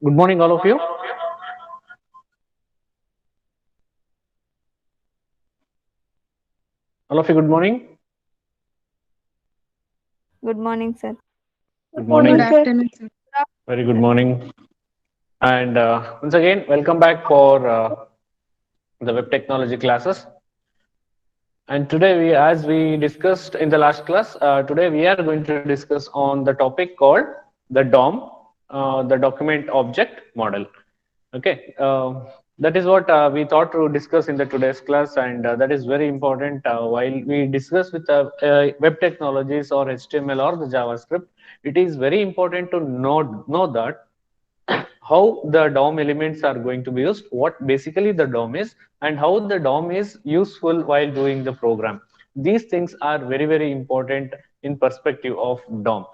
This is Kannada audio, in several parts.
Good morning, all of you. All of you, good morning. Good morning, sir. Good Good morning. morning, sir. Afternoon, sir. Very good morning. And once again, welcome back for the web technology classes. And today, as we discussed in the last class, today we are going to discuss on the topic called the DOM, the document object model. Okay, that is what we thought to discuss in the today's class, and that is very important. While we discuss with web technologies or HTML or the JavaScript, it is very important to know that how the DOM elements are going to be used, what basically the DOM is, and how the DOM is useful while doing the program. These things are very important in perspective of DOM.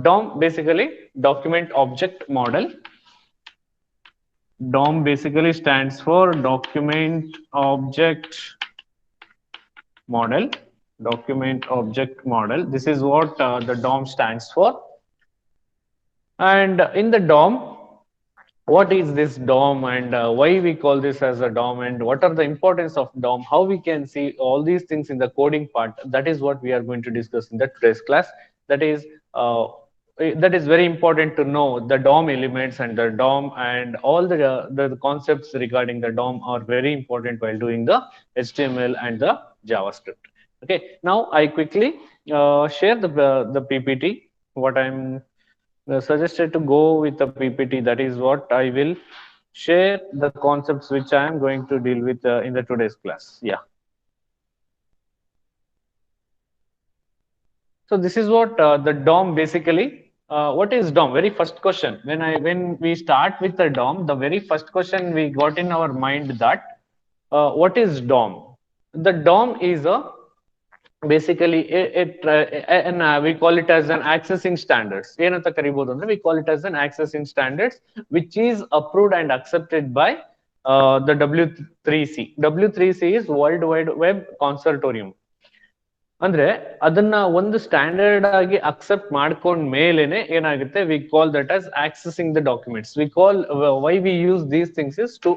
DOM basically document object model. DOM basically stands for document object model. Document object model. This is what the DOM stands for. And in the DOM, what is this DOM and why we call this as a DOM and what are the importance of DOM, how we can see all these things in the coding part, that is what we are going to discuss in the today's class. That is that is very important to know the DOM elements and the DOM and all the concepts regarding the DOM are very important while doing the HTML and the JavaScript. Okay, now I quickly share the PPT, what I'm suggested to go with the PPT. That is what I will share the concepts which I am going to deal with in the today's class. Yeah. So this is what the DOM basically. What is DOM? Very first question. When we start with the DOM, the very first question we got in our mind that what is DOM? The DOM is a basically we call it as an accessing standards. ಏನಂತ ಕರಿಬಹುದು ಅಂದ್ರೆ we call it as an accessing standards which is approved and accepted by the W3C. W3C is World Wide Web Consortium. ಅಂದ್ರೆ ಅದನ್ನ ಒಂದು ಸ್ಟ್ಯಾಂಡರ್ಡ್ ಆಗಿ ಅಕ್ಸೆಪ್ಟ್ ಮಾಡ್ಕೊಂಡ್ ಮೇಲೆನೆ ಏನಾಗುತ್ತೆ, we call that as accessing the documents. We call why we use these things is to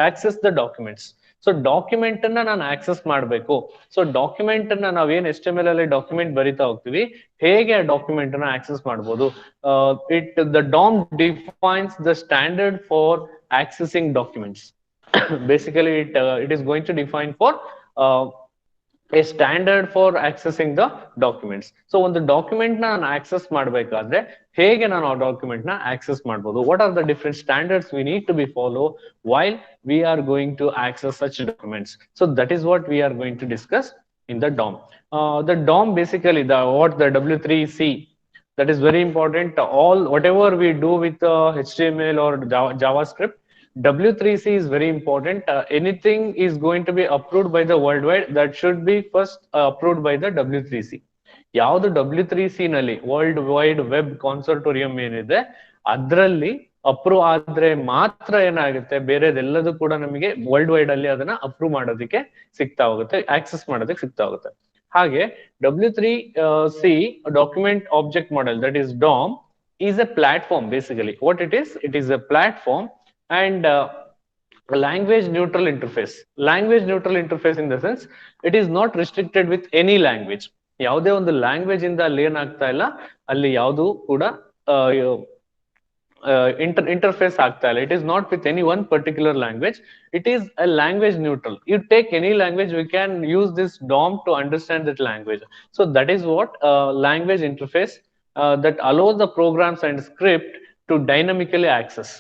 access the documents. So document ಅನ್ನ ನಾನು ಆಕ್ಸೆಸ್ ಮಾಡಬೇಕು. ಸೊ ಡಾಕ್ಯುಮೆಂಟ್ ಅನ್ನ ನಾವೇನ್ HTML ಅಲ್ಲಿ ಡಾಕ್ಯುಮೆಂಟ್ ಬರಿತಾ ಹೋಗ್ತೀವಿ, ಹೇಗೆ ಆ ಡಾಕ್ಯುಮೆಂಟ್ ಅನ್ನ ಆಕ್ಸೆಸ್ ಮಾಡಬಹುದು. The DOM defines the standard for accessing documents. Basically it is going to define for a standard for accessing the documents. So ಒಂದು ಡಾಕ್ಯುಮೆಂಟ್ ನಾನು ಆಕ್ಸೆಸ್ ಮಾಡಬೇಕಾದ್ರೆ ಹೇಗೆ ನಾನು ಆ ಡಾಕ್ಯುಮೆಂಟ್ ನ ಆಕ್ಸೆಸ್ ಮಾಡಬಹುದು, what are the different standards we need to be follow while we are going to access such documents. So that is what we are going to discuss in the DOM. The DOM basically what the W3C, that is very important. All whatever we do with HTML or JavaScript, W3C is very important. Anything is going to be approved by the worldwide, that should be first approved by the W3C. ಯಾವುದು W3C ನಲ್ಲಿ ವರ್ಲ್ಡ್ ವೈಡ್ ವೆಬ್ ಕಾನ್ಸರ್ಟೋರಿಯಂ ಏನಿದೆ ಅದರಲ್ಲಿ ಅಪ್ರೂವ್ ಆದ್ರೆ ಮಾತ್ರ ಏನಾಗುತ್ತೆ, ಬೇರೆದೆಲ್ಲದೂ ಕೂಡ ನಮಗೆ ವರ್ಲ್ಡ್ ವೈಡ್ ಅಲ್ಲಿ ಅದನ್ನ ಅಪ್ರೂವ್ ಮಾಡೋದಕ್ಕೆ ಸಿಗ್ತಾ ಹೋಗುತ್ತೆ, ಆಕ್ಸೆಸ್ ಮಾಡೋದಕ್ಕೆ ಸಿಗ್ತಾ ಹೋಗುತ್ತೆ. ಹಾಗೆ W3C document object model, that is DOM, is a platform. Basically what it is a platform and language neutral interface. Language neutral interface in the sense it is not restricted with any language. ಯಾವುದೇ ಒಂದು ಲ್ಯಾಂಗ್ವೇಜ್ ಇಂದ ಅಲ್ಲಿ ಏನಾಗ್ತಾ ಇಲ್ಲ, ಅಲ್ಲಿ ಯಾವುದು ಕೂಡ interface ಆಗ್ತಾ ಇಲ್ಲ. It is not with any one particular language. It is a language neutral. You take any language, we can use this DOM to understand that language. So that is what language interface that allows the programs and script to dynamically access.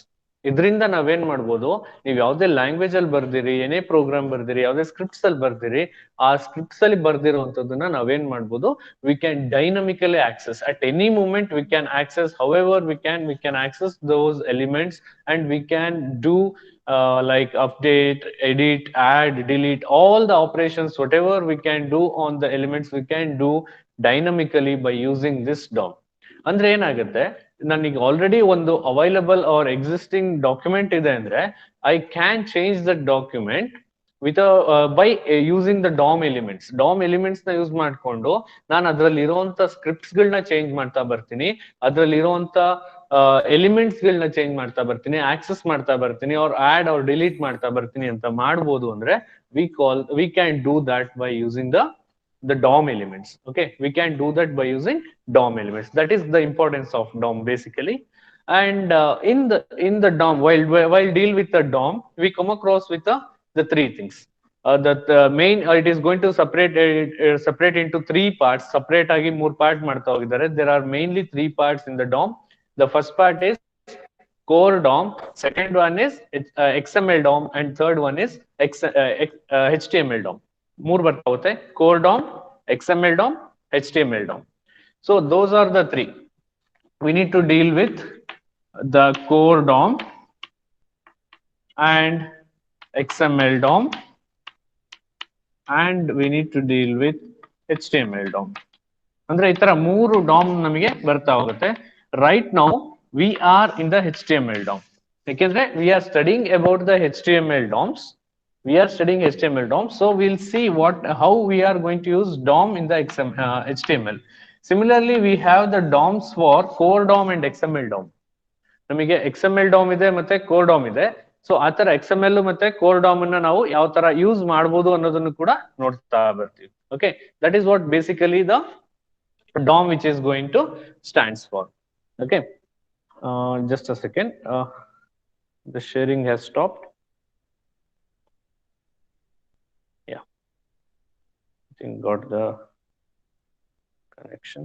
ಇದರಿಂದ ನಾವೇನ್ ಮಾಡ್ಬೋದು, ನೀವು ಯಾವ್ದೇ ಲ್ಯಾಂಗ್ವೇಜ್ ಅಲ್ಲಿ ಬರ್ದಿರಿ, ಏನೇ ಪ್ರೋಗ್ರಾಮ್ ಬರ್ದಿರಿ, ಯಾವ್ದೇ ಸ್ಕ್ರಿಪ್ಟ್ಸ್ ಅಲ್ಲಿ ಬರ್ದಿರಿ, ಆ ಸ್ಕ್ರಿಪ್ಟ್ಸ್ ಅಲ್ಲಿ ಬರ್ದಿರುವಂತದನ್ನ ನಾವೇನ್ ಮಾಡ್ಬೋದು, we can dynamically access at any moment. We can access however we can access those elements and we can do like update, edit, add, delete, all the operations whatever we can do on the elements we can do dynamically by using this DOM. ಅಂದ್ರೆ ಏನಾಗುತ್ತೆ, ನನಗೆ ಆಲ್ರೆಡಿ ಒಂದು ಅವೈಲಬಲ್ ಆರ್ ಎಕ್ಸಿಸ್ಟಿಂಗ್ ಡಾಕ್ಯುಮೆಂಟ್ ಇದೆ ಅಂದ್ರೆ I can change the document with by using the DOM elements. Dam elements ನ ಯೂಸ್ ಮಾಡ್ಕೊಂಡು ನಾನು ಅದ್ರಲ್ಲಿ ಇರುವಂತ ಸ್ಕ್ರಿಪ್ಟ್ಸ್ ಗಳನ್ನ ಚೇಂಜ್ ಮಾಡ್ತಾ ಬರ್ತೀನಿ, ಅದ್ರಲ್ಲಿ ಇರುವಂತ ಎಲಿಮೆಂಟ್ಸ್ ಗಳನ್ನ ಚೇಂಜ್ ಮಾಡ್ತಾ ಬರ್ತೀನಿ, ಆಕ್ಸೆಸ್ ಮಾಡ್ತಾ ಬರ್ತೀನಿ, ಅವ್ರ ಆಡ್ ಅವ್ರ ಡಿಲೀಟ್ ಮಾಡ್ತಾ ಬರ್ತೀನಿ ಅಂತ ಮಾಡ್ಬೋದು ಅಂದ್ರೆ we can do that by using the DOM elements. Okay, we can do that by using DOM elements. That is the importance of DOM basically. And in the DOM, while deal with the DOM, we come across with the three things. That main it is going to separate into three parts. Separate agi ಮೂರು part ಮಾಡ್ತಾ ಹೋಗಿದ್ದಾರೆ. There are mainly three parts in the DOM. The first part is core DOM, second one is XML DOM, and third one is HTML DOM. ಮೂರು ಬರ್ತಾ ಹೋಗುತ್ತೆ: core DOM, XML DOM, HTML DOM. So those are the three. We need to deal with the core DOM and XML DOM, and we need to deal with HTML DOM. ಅಂದ್ರೆ ಈ ತರ ಮೂರು DOM ನಮಗೆ ಬರ್ತಾ ಹೋಗುತ್ತೆ. Right now we are in the HTML DOM. ಯಾಕೆಂದ್ರೆ we are studying about the HTML DOMs. We are studying HTML DOM, so we'll see how we are going to use DOM in the HTML. Similarly, we have the DOMs for core DOM and XML DOM. ನಮಗೆ XML DOM ಇದೆ ಮತ್ತೆ core DOM ಇದೆ. ಸೊ ಆ ತರ XML ಮತ್ತೆ core DOM ಅನ್ನ ನಾವು ಯಾವ ತರ ಯೂಸ್ ಮಾಡಬಹುದು ಅನ್ನೋದನ್ನು ಕೂಡ ನೋಡ್ತಾ ಬರ್ತೀವಿ. Okay, that is what basically the DOM which is going to stands for. Okay, just a second. The sharing has stopped. Yeah, I think got the connection.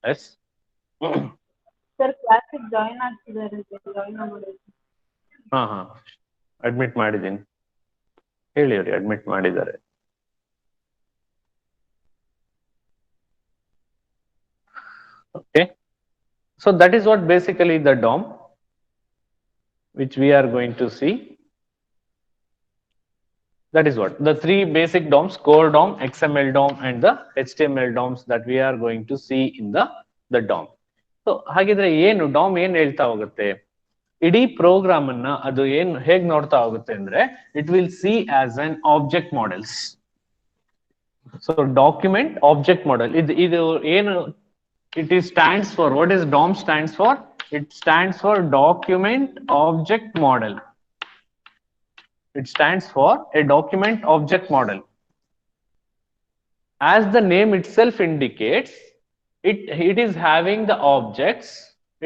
Yes. Sir ಕ್ಲಾಸಿಗೆ ಜಾಯಿನ್ ಆಗ್ತಿದ್ದಾರೆ, ಜಾಯಿನ್ ಆಗ್ಬೋದು. ಹಾ ಅಡ್ಮಿಟ್ ಮಾಡಿದ್ದೀನಿ, ಹೇಳಿ ಅವ್ರಿಗೆ ಅಡ್ಮಿಟ್ ಮಾಡಿದ್ದಾರೆ. Okay, so that is what basically the DOM which we are going to see. That is what the three basic DOMs: core DOM, XML DOM, and the HTML DOMs that we are going to see in the DOM. So ಹಾಗಿದ್ರೆ ಏನು DOM ಏನ್ ಹೇಳ್ತಾ ಹೋಗುತ್ತೆ? ಇಡೀ ಪ್ರೋಗ್ರಾಮ್ ಅನ್ನ ಅದು ಏನ್ ಹೇಗ್ ನೋಡ್ತಾ ಹೋಗುತ್ತೆ ಅಂದ್ರೆ it will see as an object models. So document object model. ಇದು ಏನು it is stands for, what is DOM stands for? It stands for document object model. It stands for a document object model. As the name itself indicates, it is having the objects.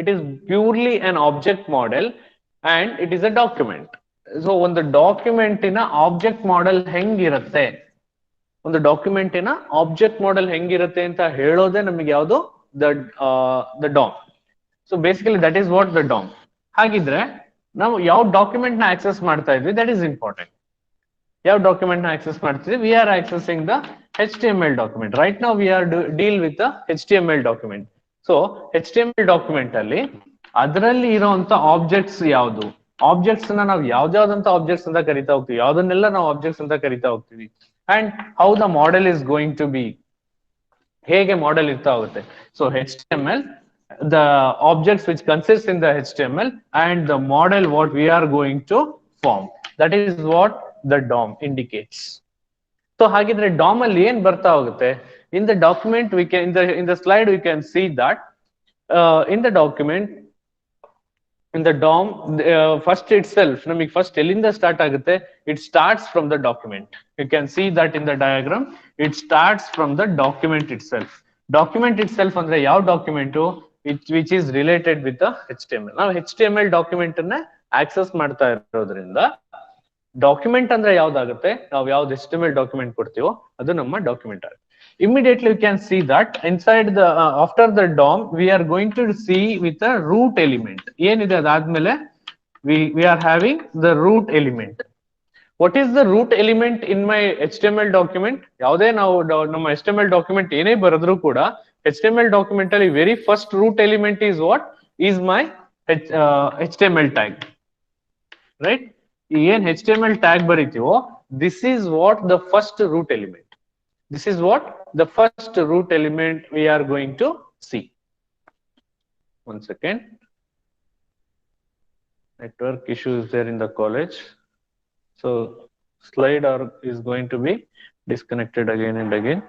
It is purely an object model and it is a document. So ಒಂದು ಡಾಕ್ಯುಮೆಂಟಿನ ಆಬ್ಜೆಕ್ಟ್ ಮಾಡೆಲ್ ಹೆಂಗಿರುತ್ತೆ, ಒಂದು ಡಾಕ್ಯುಮೆಂಟಿನ ಆಬ್ಜೆಕ್ಟ್ ಮಾಡೆಲ್ ಹೆಂಗಿರುತ್ತೆ ಅಂತ ಹೇಳೋದೇ ನಮಗೆ ಯಾವುದು the DOM. So basically that is what the DOM. ಹಾಗಿದ್ರೆ ನಾವು ಯಾವ ಡಾಕ್ಯುಮೆಂಟ್ ನ ಆಕ್ಸೆಸ್ ಮಾಡ್ತಾ ಇದ್ವಿ, ದಟ್ ಇಸ್ ಇಂಪಾರ್ಟೆಂಟ್. ಯಾವ ಡಾಕ್ಯುಮೆಂಟ್ ನ ಆಕ್ಸೆಸ್ ಮಾಡ್ತಿದ್ವಿ? We are accessing the HTML document. Right now we are deal with the HTML document. So HTML document ಅಲ್ಲಿ ಅದರಲ್ಲಿ ಇರುವಂತ ಆಬ್ಜೆಕ್ಟ್ಸ್ ಯಾವುದು, ಆಬ್ಜೆಕ್ಟ್ಸ್ ನ ನಾವು ಯಾವ್ದಾವ್ದಂತ ಆಬ್ಜೆಕ್ಟ್ಸ್ ಅಂತ ಕರಿತಾ ಹೋಗ್ತೀವಿ, ಯಾವ್ದನ್ನೆಲ್ಲ ನಾವು ಆಬ್ಜೆಕ್ಟ್ಸ್ ಅಂತ ಕರಿತಾ ಹೋಗ್ತೀವಿ, and how the model is going to be, ಹೇಗೆ ಮಾಡೆಲ್ ಇರ್ತಾ ಹೋಗುತ್ತೆ. So HTML, the objects which consist in the HTML, and the model what we are going to form, that is what the DOM indicates. So ಹಾಗಿದ್ರೆ DOM ಅಲ್ಲಿ ಏನ್ ಬರ್ತಾ ಹೋಗುತ್ತೆ? In the document we can, in the slide we can see that in the document, in the DOM, first itself ನಮಗೆ ಫಸ್ಟ್ ಎಲ್ಲಿಂದ ಸ್ಟಾರ್ಟ್ ಆಗುತ್ತೆ? It starts from the document. You can see that in the diagram. It starts from the document itself. Document itself ಅಂದ್ರೆ ಯಾವ document? which is related with the HTML. ನಾವು HTML ಡಾಕ್ಯುಮೆಂಟ್ ಅನ್ನ ಆಕ್ಸೆಸ್ ಮಾಡ್ತಾ ಇರೋದ್ರಿಂದ ಡಾಕ್ಯುಮೆಂಟ್ ಅಂದ್ರೆ ಯಾವ್ದಾಗುತ್ತೆ? ನಾವು ಯಾವ್ದು HTML ಡಾಕ್ಯುಮೆಂಟ್ ಕೊಡ್ತೀವೋ ಅದು ನಮ್ಮ ಡಾಕ್ಯುಮೆಂಟ್ ಆಗುತ್ತೆ. Immediately you can see that inside the after the DOM we are going to see with a root element. ಏನಿದೆ ಅದಾದ್ಮೇಲೆ we are having the root element. What is the root element in my HTML document? ಯಾವುದೇ ನಾವು ನಮ್ಮ HTML document ಏನೇ ಬರೆದ್ರು ಕೂಡ HTML document ಅಲ್ಲಿ very first root element is what? Is my HTML tag, right? ಏನ್ HTML tag ಬರೀತೀವೋ, this is what the first root element. This is what the first root element we are going to see. One second. Network issue is there in the college. So slide is going to be disconnected again and again.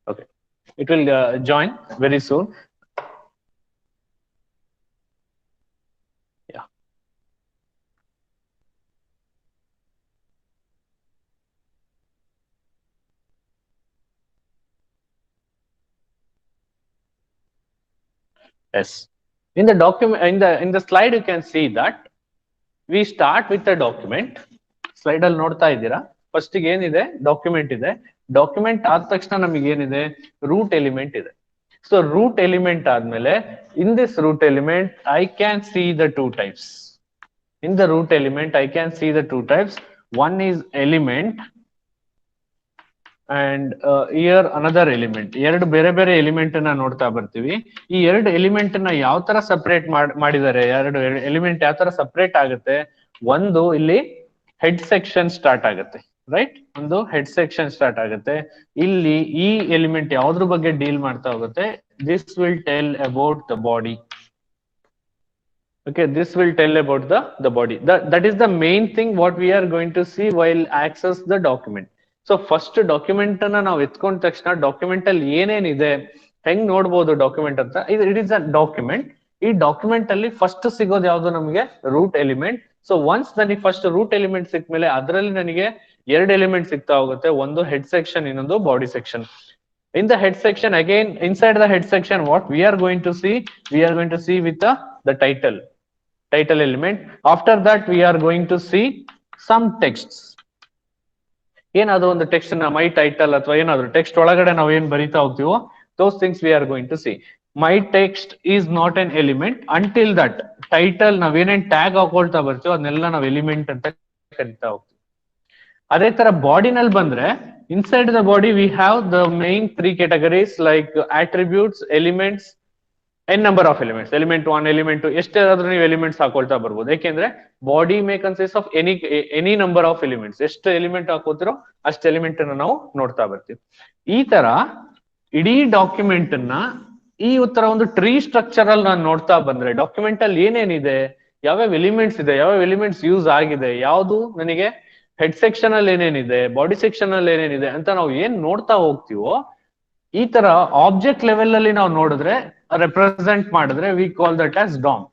Okay, it will join very soon. Yeah. Yes. In the document, in the slide, you can see that we start with the document. Slide ಅಲ್ಲಿ ನೋಡ್ತಾ ಇದ್ದೀರಾ, ಫಸ್ಟ್ ಏನಿದೆ ಡಾಕ್ಯುಮೆಂಟ್ ಇದೆ. ಡಾಕ್ಯುಮೆಂಟ್ ಆದ ತಕ್ಷಣ ನಮಗೆ ಏನಿದೆ, ರೂಟ್ ಎಲಿಮೆಂಟ್ ಇದೆ. ಸೊ ರೂಟ್ ಎಲಿಮೆಂಟ್ ಆದ್ಮೇಲೆ in this root element I can see the two types. In the root element I can see the two types. One is element and here another element. ಎರಡು ಬೇರೆ ಬೇರೆ ಎಲಿಮೆಂಟ್ ಅನ್ನ ನೋಡ್ತಾ ಬರ್ತೀವಿ. ಈ ಎರಡು ಎಲಿಮೆಂಟ್ ನ ಯಾವ ತರ ಸಪರೇಟ್ ಮಾಡಿದ್ದಾರೆ, ಎರಡು ಎಲಿಮೆಂಟ್ ಯಾವ ತರ ಸಪರೇಟ್ ಆಗುತ್ತೆ. ಒಂದು ಇಲ್ಲಿ ಹೆಡ್ ಸೆಕ್ಷನ್ ಸ್ಟಾರ್ಟ್ ಆಗುತ್ತೆ, ರೈಟ್? ಒಂದು ಹೆಡ್ ಸೆಕ್ಷನ್ ಸ್ಟಾರ್ಟ್ ಆಗುತ್ತೆ. ಇಲ್ಲಿ ಈ ಎಲಿಮೆಂಟ್ ಯಾವ್ದ್ರ ಬಗ್ಗೆ ಡೀಲ್ ಮಾಡ್ತಾ ಹೋಗುತ್ತೆ, this will tell about the body. Okay, this will tell about the body. That is the main thing what we are going to see while access the document. So first document ಅನ್ನ ನಾವು ಎತ್ಕೊಂಡ ತಕ್ಷಣ ಡಾಕ್ಯುಮೆಂಟ್ ಅಲ್ಲಿ ಏನೇನಿದೆ ಹೆಂಗ್ ನೋಡ್ಬೋದು ಡಾಕ್ಯುಮೆಂಟ್ ಅಂತ. It is a document. ಈ ಡಾಕ್ಯುಮೆಂಟ್ ಅಲ್ಲಿ ಫಸ್ಟ್ ಸಿಗೋದು ಯಾವ್ದು ನಮಗೆ, ರೂಟ್ ಎಲಿಮೆಂಟ್. ಸೊ ಒನ್ಸ್ ನನಗೆ ಫಸ್ಟ್ ರೂಟ್ ಎಲಿಮೆಂಟ್ ಸಿಕ್ಮೇಲೆ ಅದರಲ್ಲಿ ನನಗೆ ಎರಡು ಎಲಿಮೆಂಟ್ ಸಿಗ್ತಾ ಹೋಗುತ್ತೆ, ಒಂದು ಹೆಡ್ ಸೆಕ್ಷನ್, ಇನ್ನೊಂದು body section. In the head section, again inside the head section, what we are going to see, with the title element. After that we are going to see some texts. ಏನಾದ್ರು ಒಂದು ಟೆಕ್ಸ್ಟ್ ನ ಮೈ ಟೈಟಲ್ ಅಥವಾ ಏನಾದ್ರು ಟೆಕ್ಸ್ಟ್ ಒಳಗಡೆ ನಾವು ಏನ್ ಬರೀತಾ ಹೋಗ್ತೀವೋ those things we are going to see. My text is not an element until that title ನಾವೇನೇನ್ ಟ್ಯಾಗ್ ಹಾಕೊಳ್ತಾ ಬರ್ತೀವೋ ಅದನ್ನೆಲ್ಲ ನಾವು ಎಲಿಮೆಂಟ್ ಅಂತ ಕರಿತಾ ಹೋಗ್ತೀವಿ. ಅದೇ ತರ ಬಾಡಿನಲ್ಲಿ ಬಂದ್ರೆ inside the body we have the main three categories like attributes, elements, n number of elements. Element 1, element 2, ಎಷ್ಟಾದ್ರೂ ನೀವು ಎಲಿಮೆಂಟ್ಸ್ ಹಾಕೊಳ್ತಾ ಬರ್ಬೋದು. ಯಾಕೆಂದ್ರೆ body May consist of any number of elements. ಎಷ್ಟು ಎಲಿಮೆಂಟ್ ಹಾಕೋತಿರೋ ಅಷ್ಟು ಎಲಿಮೆಂಟ್ ಅನ್ನ ನಾವು ನೋಡ್ತಾ ಬರ್ತೀವಿ. ಈ ತರ ಇಡೀ ಡಾಕ್ಯುಮೆಂಟ್ ಅನ್ನ ಈ ತರ ಒಂದು ಟ್ರೀ ಸ್ಟ್ರಕ್ಚರ್ ಅಲ್ಲಿ ನಾನು ನೋಡ್ತಾ ಬಂದ್ರೆ ಡಾಕ್ಯುಮೆಂಟ್ ಅಲ್ಲಿ ಏನೇನಿದೆ, ಯಾವ್ಯಾವ ಎಲಿಮೆಂಟ್ಸ್ ಇದೆ, ಯಾವ್ಯಾವ ಎಲಿಮೆಂಟ್ಸ್ ಯೂಸ್ ಆಗಿದೆ, ಯಾವ್ದು ನನಗೆ ಹೆಡ್ ಸೆಕ್ಷನ್ ಅಲ್ಲಿ ಏನೇನಿದೆ, ಬಾಡಿ ಸೆಕ್ಷನ್ ಅಲ್ಲಿ ಏನೇನಿದೆ ಅಂತ ನಾವು ಏನ್ ನೋಡ್ತಾ ಹೋಗ್ತೀವೋ ಈ ತರ ಆಬ್ಜೆಕ್ಟ್ ಲೆವೆಲ್ ಅಲ್ಲಿ ನಾವು ನೋಡಿದ್ರೆ ರೆಪ್ರೆಸೆಂಟ್ ಮಾಡಿದ್ರೆ V call that as dam.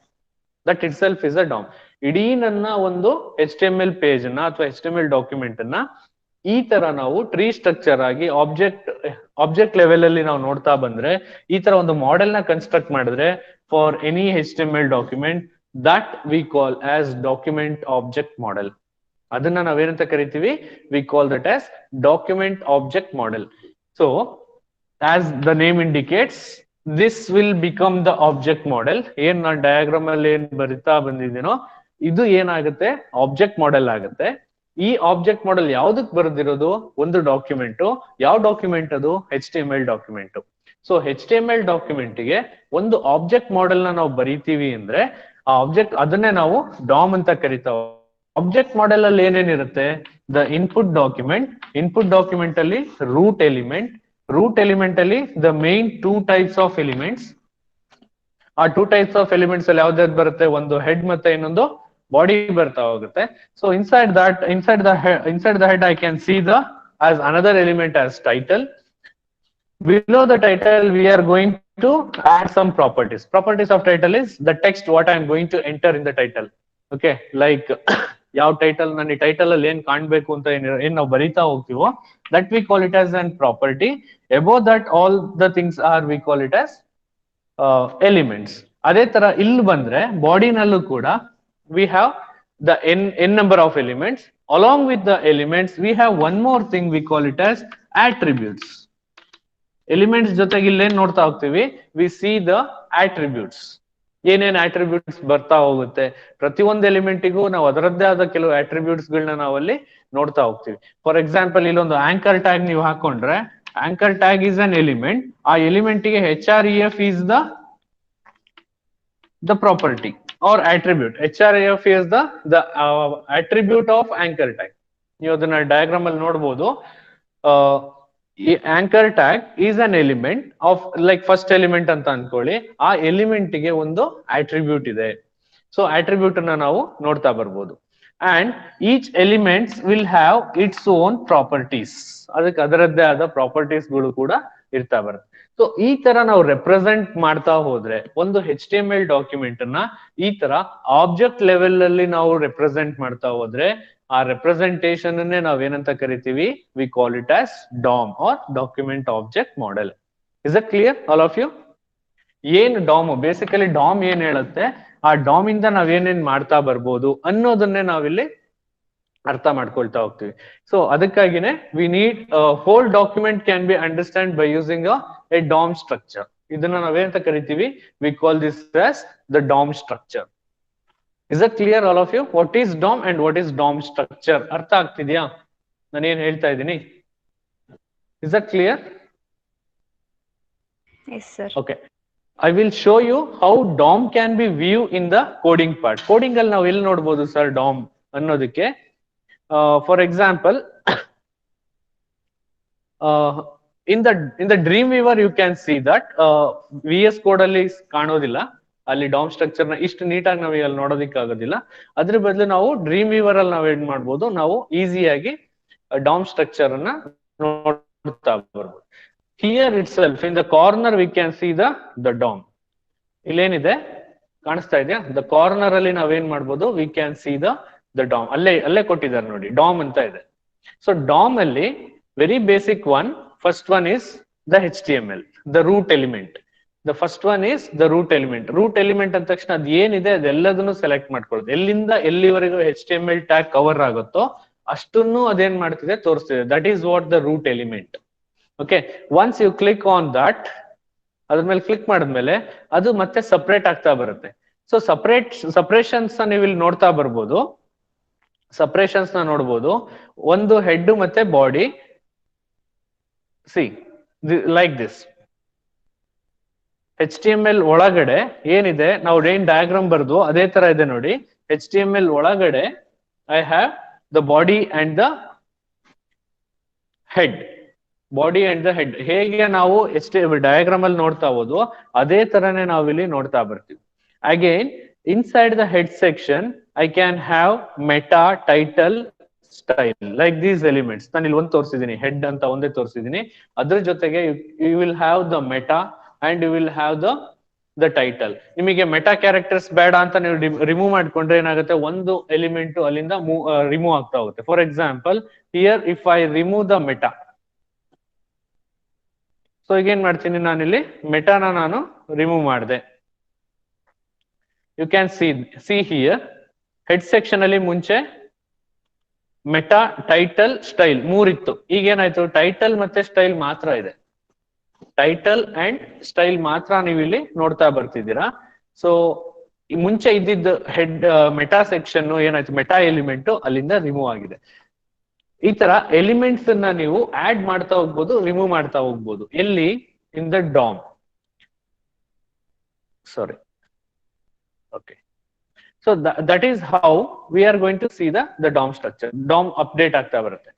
That it self is a dam. ಇಡೀ ನನ್ನ ಒಂದು HTML ಪೇಜ್ ಅನ್ನ ಅಥವಾ HTML ಡಾಕ್ಯುಮೆಂಟ್ ಅನ್ನ ಈ ತರ ನಾವು ಟ್ರೀ ಸ್ಟ್ರಕ್ಚರ್ ಆಗಿ ಆಬ್ಜೆಕ್ಟ್ ಲೆವೆಲ್ ಅಲ್ಲಿ ನಾವು ನೋಡ್ತಾ ಬಂದ್ರೆ ಈ ತರ ಒಂದು ಮಾಡೆಲ್ ನ ಕನ್ಸ್ಟ್ರಕ್ಟ್ ಮಾಡಿದ್ರೆ for any HTML document that we call as document object model. ಅದನ್ನ ನಾವೇನಂತ ಕರಿತೀವಿ, we call that as document object model. So as the name indicates, this will become the object model. ಏನ್ ನಾನು ಡಯಾಗ್ರಾಮ್ ಅಲ್ಲಿ ಏನ್ ಬರಿತಾ ಬಂದಿದ್ದೀನೋ ಇದು ಏನಾಗುತ್ತೆ, ಆಬ್ಜೆಕ್ಟ್ ಮಾಡೆಲ್ ಆಗುತ್ತೆ. ಈ ಆಬ್ಜೆಕ್ಟ್ ಮಾಡೆಲ್ ಯಾವ್ದಕ್ ಬರೆದಿರೋದು, ಒಂದು ಡಾಕ್ಯುಮೆಂಟ್. ಯಾವ ಡಾಕ್ಯುಮೆಂಟ್ ಅದು, HTML document. So HTML document ಗೆ ಒಂದು ಆಬ್ಜೆಕ್ಟ್ ಮಾಡೆಲ್ ನ ನಾವು ಬರೀತೀವಿ ಅಂದ್ರೆ ಆ ಆಬ್ಜೆಕ್ಟ್ ಅದನ್ನೇ ನಾವು ಡಾಮ್ ಅಂತ ಕರಿತಾವ. ಆಬ್ಜೆಕ್ಟ್ ಮಾಡೆಲ್ ಅಲ್ಲಿ ಏನೇನಿರುತ್ತೆ, ದ ಇನ್ಪುಟ್ ಡಾಕ್ಯುಮೆಂಟ್ ಅಲ್ಲಿ ರೂಟ್ ಎಲಿಮೆಂಟ್ ಅಲ್ಲಿ the main two types of elements. ಆ ಟೂ ಟೈಪ್ಸ್ ಆಫ್ ಎಲಿಮೆಂಟ್ಸ್ ಅಲ್ಲಿ ಯಾವ್ದಾವ್ದು ಬರುತ್ತೆ, ಒಂದು ಹೆಡ್ ಮತ್ತೆ ಇನ್ನೊಂದು ಬಾಡಿ ಬರ್ತಾ ಹೋಗುತ್ತೆ. So inside the head I can see the as another element as title. Below the title we are going to add some properties. Properties of title is the text what I am going to enter in the title. Okay, like ಯಾವ ಟೈಟಲ್ ನಾನು ಈ ಟೈಟಲ್ ಅಲ್ಲಿ ಏನ್ ಕಾಣ್ಬೇಕು ಅಂತ ಏನ್ ನಾವು ಬರೀತಾ ಹೋಗ್ತೀವೋ that we call it as an property. Above that all the things are we call it as elements. ಅದೇ ತರ ಇಲ್ಲಿ ಬಂದ್ರೆ ಬಾಡಿನಲ್ಲೂ ಕೂಡ we have the n number of elements. Along with the elements we have one more thing we call it as attributes. Elements ಜೊತೆಗೆ ಇಲ್ಲೇನ್ ನೋಡ್ತಾ ಹೋಗ್ತೀವಿ, ವಿ ಸಿ ದ attributes. ಏನೇನ್ ಆಟ್ರಿಬ್ಯೂಟ್ಸ್ ಬರ್ತಾ ಹೋಗುತ್ತೆ, ಪ್ರತಿಯೊಂದು ಎಲಿಮೆಂಟಿಗೂ ನಾವು ಅದರದ್ದೇ ಆದ ಕೆಲವು ಆಟ್ರಿಬ್ಯೂಟ್ಸ್ ಗಳನ್ನ ನಾವಲ್ಲಿ ನೋಡ್ತಾ ಹೋಗ್ತೀವಿ. ಫಾರ್ ಎಕ್ಸಾಂಪಲ್ ಇಲ್ಲೊಂದು ಆಂಕರ್ ಟ್ಯಾಗ್ ನೀವು ಹಾಕೊಂಡ್ರೆ, anchor tag is an element. ಆ ಎಲಿಮೆಂಟ್ ಗೆ href is the property or attribute. href is the attribute of anchor tag. ನೀವು ಅದನ್ನ ಡಯಾಗ್ರಾಮ್ ಅಲ್ಲಿ ನೋಡ್ಬೋದು. Anchor tag is an element of like first element ಅಂತ ಅನ್ಕೊಳ್ಳಿ. ಆ ಎಲಿಮೆಂಟ್ ಗೆ ಒಂದು ಆಟ್ರಿಬ್ಯೂಟ್ ಇದೆ. ಸೊ ಆಟ್ರಿಬ್ಯೂಟ್ ಅನ್ನ ನಾವು ನೋಡ್ತಾ ಬರ್ಬೋದು. And each elements will have its own properties. ಅದಕ್ಕೆ ಅದರದ್ದೇ ಆದ ಪ್ರಾಪರ್ಟೀಸ್ ಗಳು ಕೂಡ ಇರ್ತಾ ಬರುತ್ತೆ. ಸೊ ಈ ತರ ನಾವು ರೆಪ್ರೆಸೆಂಟ್ ಮಾಡ್ತಾ ಹೋದ್ರೆ ಒಂದು HTML ಡಾಕ್ಯುಮೆಂಟ್ ಅನ್ನ ಈ ತರ ಆಬ್ಜೆಕ್ಟ್ ಲೆವೆಲ್ ಅಲ್ಲಿ ನಾವು ರೆಪ್ರೆಸೆಂಟ್ ಮಾಡ್ತಾ ಹೋದ್ರೆ ಆ ರೆಪ್ರೆಸೆಂಟೇಷನ್ ಅನ್ನೇ ನಾವೇನಂತ ಕರಿತೀವಿ, we call it as DOM or document object model. Is it clear all of you? ಏನ್ ಡಾಮ್, ಬೇಸಿಕಲಿ ಡಾಮ್ ಏನ್ ಹೇಳುತ್ತೆ, ಆ ಡಾಮ್ ಇಂದ ನಾವೇನೇನ್ ಮಾಡ್ತಾ ಬರ್ಬೋದು ಅನ್ನೋದನ್ನೇ ನಾವಿಲ್ಲಿ ಅರ್ಥ ಮಾಡ್ಕೊಳ್ತಾ ಹೋಗ್ತೀವಿ. ಸೊ ಅದಕ್ಕಾಗಿನೇ we need whole document can be understand by using a DOM structure. ಇದನ್ನ ನಾವೇನಂತ ಕರಿತೀವಿ, we call this as the DOM structure. Is it clear all of you? What is DOM and what is DOM structure? ಅರ್ಥ ಆಗ್ತಿದ್ಯಾ ನಾನು ಏನ್ ಹೇಳ್ತಾ ಇದ್ದೀನಿ? Is it clear? Yes, sir. Okay. I will show you how DOM can be viewed in the coding part. Coding ಅಲ್ಲಿ ನಾವು ಎಲ್ಲಿ ನೋಡಬಹುದು ಸರ್ DOM ಅನ್ನೋದಕ್ಕೆ? For example, in the Dreamweaver you can see that VS Code ಅಲ್ಲಿ ಕಾಣೋದಿಲ್ಲ, ಅಲ್ಲಿ DOM ಸ್ಟ್ರಕ್ಚರ್ ನ ಇಷ್ಟು ನೀಟಾಗಿ ನಾವು ಅಲ್ಲಿ ನೋಡೋದಿಕ್ಕೆ ಆಗೋದಿಲ್ಲ. ಅದ್ರ ಬದಲು ನಾವು Dreamweaver ಅಲ್ಲಿ ನಾವು ಏನ್ ಮಾಡ್ಬೋದು, ನಾವು ಈಸಿಯಾಗಿ DOM ಸ್ಟ್ರಕ್ಚರ್ ಅನ್ನ ನೋಡ್ತಾ ಬರ್ಬೋದು. Here itself in the corner we can see the DOM. ಇಲ್ಲೇನಿದೆ ಕಾಣಿಸ್ತಾ ಇದೆಯಾ? ದ ಕಾರ್ನರ್ ಅಲ್ಲಿ ನಾವೇನ್ ಮಾಡ್ಬೋದು, we can see the DOM. ಅಲ್ಲೇ ಕೊಟ್ಟಿದ್ದಾರೆ ನೋಡಿ, DOM ಅಂತ ಇದೆ. ಸೊ DOM ಅಲ್ಲಿ very basic one, first one is the HTML, the root element. The first one is the root element. Root element ಅಂದ ತಕ್ಷಣ ಅದ್ ಏನಿದೆ ಅದೆಲ್ಲದನ್ನು ಸೆಲೆಕ್ಟ್ ಮಾಡ್ಕೊಳ್ಳೋದು. ಎಲ್ಲಿಂದ ಎಲ್ಲಿವರೆಗೂ HTML ಟ್ಯಾಗ್ ಕವರ್ ಆಗುತ್ತೋ ಅಷ್ಟನ್ನು ಅದೇನ್ ಮಾಡ್ತಿದೆ, ತೋರಿಸ್ತಿದೆ. That is what the root element. Okay, once you click on that, ಅದ್ರ ಮೇಲೆ ಕ್ಲಿಕ್ ಮಾಡಿದ್ಮೇಲೆ ಅದು ಮತ್ತೆ ಸಪರೇಟ್ ಆಗ್ತಾ ಬರುತ್ತೆ. ಸೊ ಸಪರೇಷನ್ಸ್ ನೀವು ಇಲ್ಲಿ ನೋಡ್ತಾ ಬರ್ಬೋದು. ಸಪರೇಷನ್ಸ್ ನ ನೋಡ್ಬೋದು, ಒಂದು ಹೆಡ್ ಮತ್ತೆ body. C like this. HTML ಒಳಗಡೆ ಏನಿದೆ, ನಾವು ಏನ್ ಡಯಾಗ್ರಾಮ್ ಬರ್ದು ಅದೇ ತರ ಇದೆ ನೋಡಿ. HTML ಒಳಗಡೆ I have the body and the head. Body and the head ಹೇಗೆ ನಾವು ಡಯಾಗ್ರಾಮ್ ಅಲ್ಲಿ ನೋಡ್ತಾ ಹೋದ್ವು ಅದೇ ತರನೇ ನಾವಿಲ್ಲಿ ನೋಡ್ತಾ ಬರ್ತೀವಿ. Again inside the head section I can have meta, title, style, like these elements. ನಾನು ಇಲ್ಲಿ ಒಂದು ತೋರಿಸಿದ್ದೀನಿ, ಹೆಡ್ ಅಂತ ಒಂದೇ ತೋರಿಸಿದ್ದೀನಿ. ಅದ್ರ ಜೊತೆಗೆ you will have the meta and you will have the title. ನಿಮಗೆ ಮೆಟಾ ಕ್ಯಾರೆಕ್ಟರ್ಸ್ ಬೇಡ ಅಂತ ನೀವು ರಿಮೂವ್ ಮಾಡ್ಕೊಂಡ್ರೆ ಏನಾಗುತ್ತೆ, ಒಂದು ಎಲಿಮೆಂಟ್ ಅಲ್ಲಿಂದ ರಿಮೂವ್ ಆಗ್ತಾ ಹೋಗುತ್ತೆ. For example, here if I remove the meta, so ಈಗ ಏನ್ ಮಾಡ್ತೀನಿ, ನಾನಿಲ್ಲಿ ಮೆಟಾನ ನಾನು ರಿಮೂವ್ ಮಾಡಿದೆ. You can see here head section ಅಲ್ಲಿ ಮುಂಚೆ ಮೆಟಾ, ಟೈಟಲ್, ಸ್ಟೈಲ್ ಮೂರಿತ್ತು. ಈಗ ಏನಾಯ್ತು, ಟೈಟಲ್ ಮತ್ತೆ ಸ್ಟೈಲ್ ಮಾತ್ರ ಇದೆ. ಟೈಟಲ್ ಅಂಡ್ ಸ್ಟೈಲ್ ಮಾತ್ರ ನೀವು ಇಲ್ಲಿ ನೋಡ್ತಾ ಬರ್ತಿದ್ದೀರಾ. ಸೊ ಮುಂಚೆ ಇದ್ದಿದ್ದ ಹೆಡ್ ಮೆಟಾ ಸೆಕ್ಷನ್ ಏನಾಯ್ತು, ಮೆಟಾ ಎಲಿಮೆಂಟ್ ಅಲ್ಲಿಂದ ರಿಮೂವ್ ಆಗಿದೆ. ಈ ತರ ಎಲಿಮೆಂಟ್ಸ್ ಅನ್ನ ನೀವು ಆಡ್ ಮಾಡ್ತಾ ಹೋಗ್ಬೋದು, ರಿಮೂವ್ ಮಾಡ್ತಾ ಹೋಗ್ಬೋದು. ಎಲ್ಲಿ? In the DOM. Sorry, okay. So that is how we are going to see the DOM structure. DOM update ಆಗ್ತಾ ಬರುತ್ತೆ.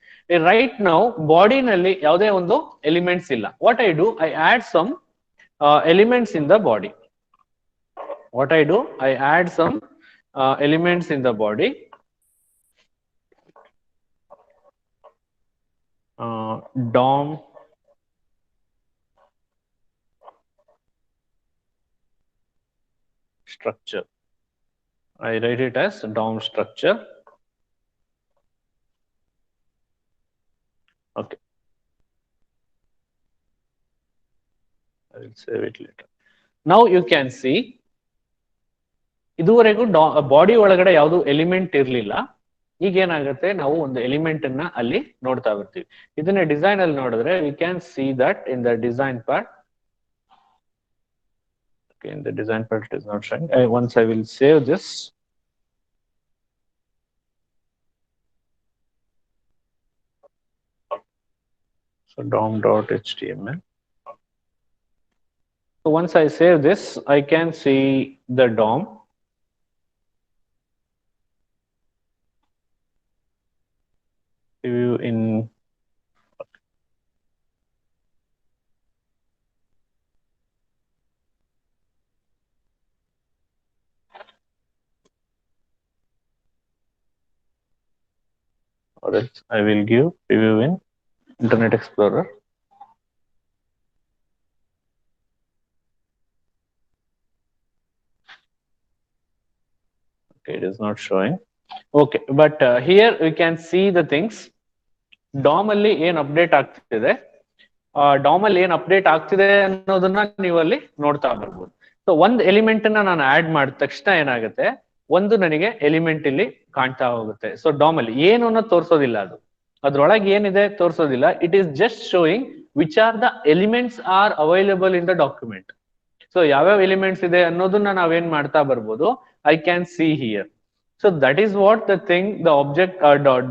ರೈಟ್ ನಾವು ಬಾಡಿನಲ್ಲಿ ಯಾವುದೇ ಒಂದು ಎಲಿಮೆಂಟ್ಸ್ ಇಲ್ಲ. What I do, I add some elements in the body. What I do, I add some elements in the body. DOM structure. I write it as DOM structure. Okay. I will save it later. Now you can see, ಇದುವರೆಗೂ ಬಾಡಿ ಒಳಗಡೆ ಯಾವುದು ಎಲಿಮೆಂಟ್ ಇರ್ಲಿಲ್ಲ. ಈಗ ಏನಾಗುತ್ತೆ, ನಾವು ಒಂದು ಎಲಿಮೆಂಟ್ ಅನ್ನ ಅಲ್ಲಿ ನೋಡ್ತಾ ಬರ್ತೀವಿ. ಇದನ್ನ ಡಿಸೈನ್ ಅಲ್ಲಿ ನೋಡಿದ್ರೆ V can C that in the design part. Okay, in the design part it is not showing. Once I will save this. So DOM.html. So once I save this, I can see the DOM. View in or else I will give preview in Internet Explorer. Okay, it is not showing. Okay, but here we can see the things. DOM ಅಲ್ಲಿ ಏನ್ ಅಪ್ಡೇಟ್ ಆಗ್ತಿದೆ, DOM ಅಲ್ಲಿ ಏನ್ ಅಪ್ಡೇಟ್ ಆಗ್ತಿದೆ ಅನ್ನೋದನ್ನ ನೀವು ಅಲ್ಲಿ ನೋಡ್ತಾ ಬರ್ಬೋದು. ಸೊ ಒಂದ್ ಎಲಿಮೆಂಟ್ ನ ನಾನು ಆಡ್ ಮಾಡಿದ ತಕ್ಷಣ ಏನಾಗುತ್ತೆ, ಒಂದು ನನಗೆ ಎಲಿಮೆಂಟ್ ಇಲ್ಲಿ ಕಾಣ್ತಾ ಹೋಗುತ್ತೆ. ಸೊ DOM ಅಲ್ಲಿ ಏನು ಅನ್ನೋದು ತೋರಿಸೋದಿಲ್ಲ, ಅದು ಅದ್ರೊಳಗೆ ಏನಿದೆ ತೋರಿಸೋದಿಲ್ಲ. It is just showing which are the elements are available in the document. So ಯಾವ್ಯಾವ ಎಲಿಮೆಂಟ್ಸ್ ಇದೆ ಅನ್ನೋದನ್ನ ನಾವೇನ್ ಮಾಡ್ತಾ ಬರ್ಬೋದು, I can see here. So that is what the thing, the object,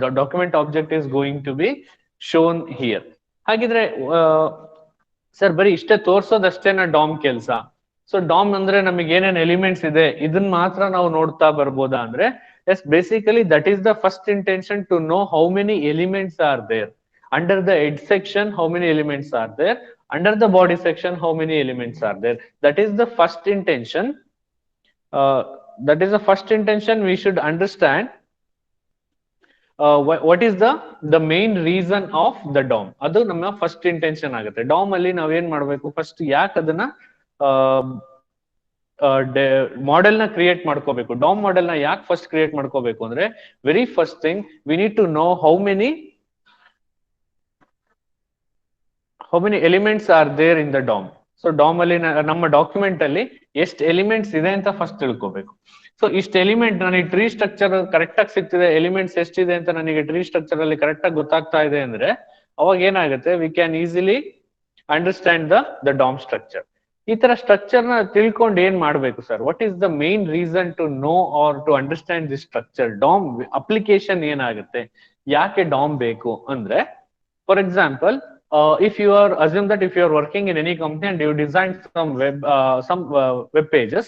the document object is going to be shown here. ಹಾಗಿದ್ರೆ ಸರ್ ಬರೀ ಇಷ್ಟೇ ತೋರ್ಸೋದಷ್ಟೇನ DOM ಕೆಲಸ? ಸೊ DOM ಅಂದ್ರೆ ನಮಗೆ ಏನೇನ್ ಎಲಿಮೆಂಟ್ಸ್ ಇದೆ ಇದನ್ನ ಮಾತ್ರ ನಾವು ನೋಡ್ತಾ ಬರ್ಬೋದಾ ಅಂದ್ರೆ, yes, basically that is the first intention, to know how many elements are there. Under the head section, how many elements are there? Under the body section, how many elements are there? That is the first intention. That is the first intention we should understand. What is the main reason of the DOM? ಅದು ನಮ್ಮ ಫಸ್ಟ್ ಇಂಟೆನ್ಷನ್ ಆಗುತ್ತೆ. DOM ಅಲ್ಲಿ ನಾವೇನ್ ಮಾಡ್ಬೇಕು, ಫಸ್ಟ್ ಯಾಕೆ ಅದನ್ನ ಮಾಡೆಲ್ ನ ಕ್ರಿಯೇಟ್ ಮಾಡ್ಕೋಬೇಕು, DOM ಮಾಡೆಲ್ ನ ಯಾಕೆ ಫಸ್ಟ್ ಕ್ರಿಯೇಟ್ ಮಾಡ್ಕೋಬೇಕು ಅಂದ್ರೆ, very first thing we need to know how many elements are there in the DOM. So DOM ಅಲ್ಲಿ ನಮ್ಮ ಡಾಕ್ಯುಮೆಂಟ್ ಅಲ್ಲಿ ಎಷ್ಟು ಎಲಿಮೆಂಟ್ಸ್ ಇದೆ ಅಂತ ಫಸ್ಟ್ ತಿಳ್ಕೋಬೇಕು. ಸೊ ಇಷ್ಟು ಎಲಿಮೆಂಟ್ ನನಗೆ ಟ್ರೀ ಸ್ಟ್ರಕ್ಚರ್ ಕರೆಕ್ಟ್ ಆಗಿ ಸಿಗ್ತಿದೆ, ಎಲಿಮೆಂಟ್ಸ್ ಎಷ್ಟಿದೆ ಅಂತ ನನಗೆ ಟ್ರೀ ಸ್ಟ್ರಕ್ಚರ್ ಅಲ್ಲಿ ಕರೆಕ್ಟ್ ಆಗಿ ಗೊತ್ತಾಗ್ತಾ ಇದೆ ಅಂದ್ರೆ, ಅವಾಗ ಏನಾಗುತ್ತೆ, we can easily understand the DOM structure. ಈ ತರ ಸ್ಟ್ರಕ್ಚರ್ ನ ತಿಳ್ಕೊಂಡು ಏನ್ ಮಾಡ್ಬೇಕು sir, what is the main reason to know or to understand this structure? DOM application ಏನಾಗುತ್ತೆ, ಯಾಕೆ DOM ಬೇಕು ಅಂದ್ರೆ, for example, if you are assume that if you are working in any company and you design some web pages,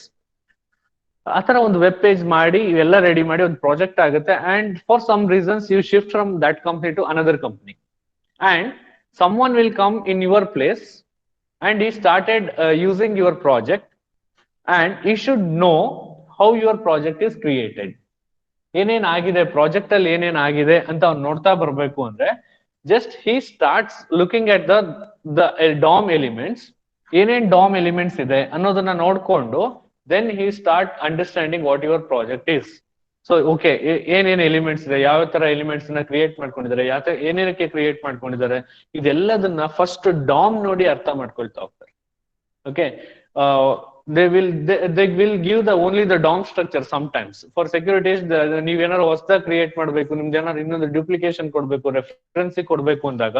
ಆತರ ಒಂದು ವೆಬ್ ಪೇಜ್ ಮಾಡಿ ಇವೆಲ್ಲ ರೆಡಿ ಮಾಡಿ ಒಂದು ಪ್ರಾಜೆಕ್ಟ್ ಆಗುತ್ತೆ, and for some reasons you shift from that company to another company, and someone will come in your place and he started using your project, and he should know how your project is created. ಏನೇನ್ ಆಗಿದೆ ಪ್ರಾಜೆಕ್ಟ್ ಅಲ್ಲಿ, ಏನೇನ್ ಆಗಿದೆ ಅಂತ ಅವ್ನು ನೋಡ್ತಾ ಬರ್ಬೇಕು ಅಂದ್ರೆ, just he starts looking at the DOM elements, ಏನೇನ್ DOM elements ಇದೆ ಅನ್ನೋದನ್ನ ನೋಡ್ಕೊಂಡು, then he start understanding what your project is. So okay, ಏನೇನ್ ಎಲಿಮೆಂಟ್ಸ್ ಇದೆ, ಯಾವ ತರ ಎಲಿಮೆಂಟ್ಸ್ ನ ಕ್ರಿಯೇಟ್ ಮಾಡ್ಕೊಂಡಿದ್ದಾರೆ, ಏನೇನಕ್ಕೆ ಕ್ರಿಯೇಟ್ ಮಾಡ್ಕೊಂಡಿದ್ದಾರೆ, ಇದೆಲ್ಲದನ್ನ ಫಸ್ಟ್ DOM ನೋಡಿ ಅರ್ಥ ಮಾಡ್ಕೊಳ್ತಾ ಹೋಗ್ತಾರೆ. Okay, they will give only the DOM structure sometimes. For securities, ನೀವೇನಾದ್ರು ಹೊಸದಾಗಿ ಕ್ರಿಯೇಟ್ ಮಾಡ್ಬೇಕು, ನಿಮ್ದು ಏನಾದ್ರು ಇನ್ನೊಂದು ಡ್ಯೂಪ್ಲಿಕೇಶನ್ ಕೊಡ್ಬೇಕು, ರೆಫರೆನ್ಸ್ ಕೊಡ್ಬೇಕು ಅಂದಾಗ,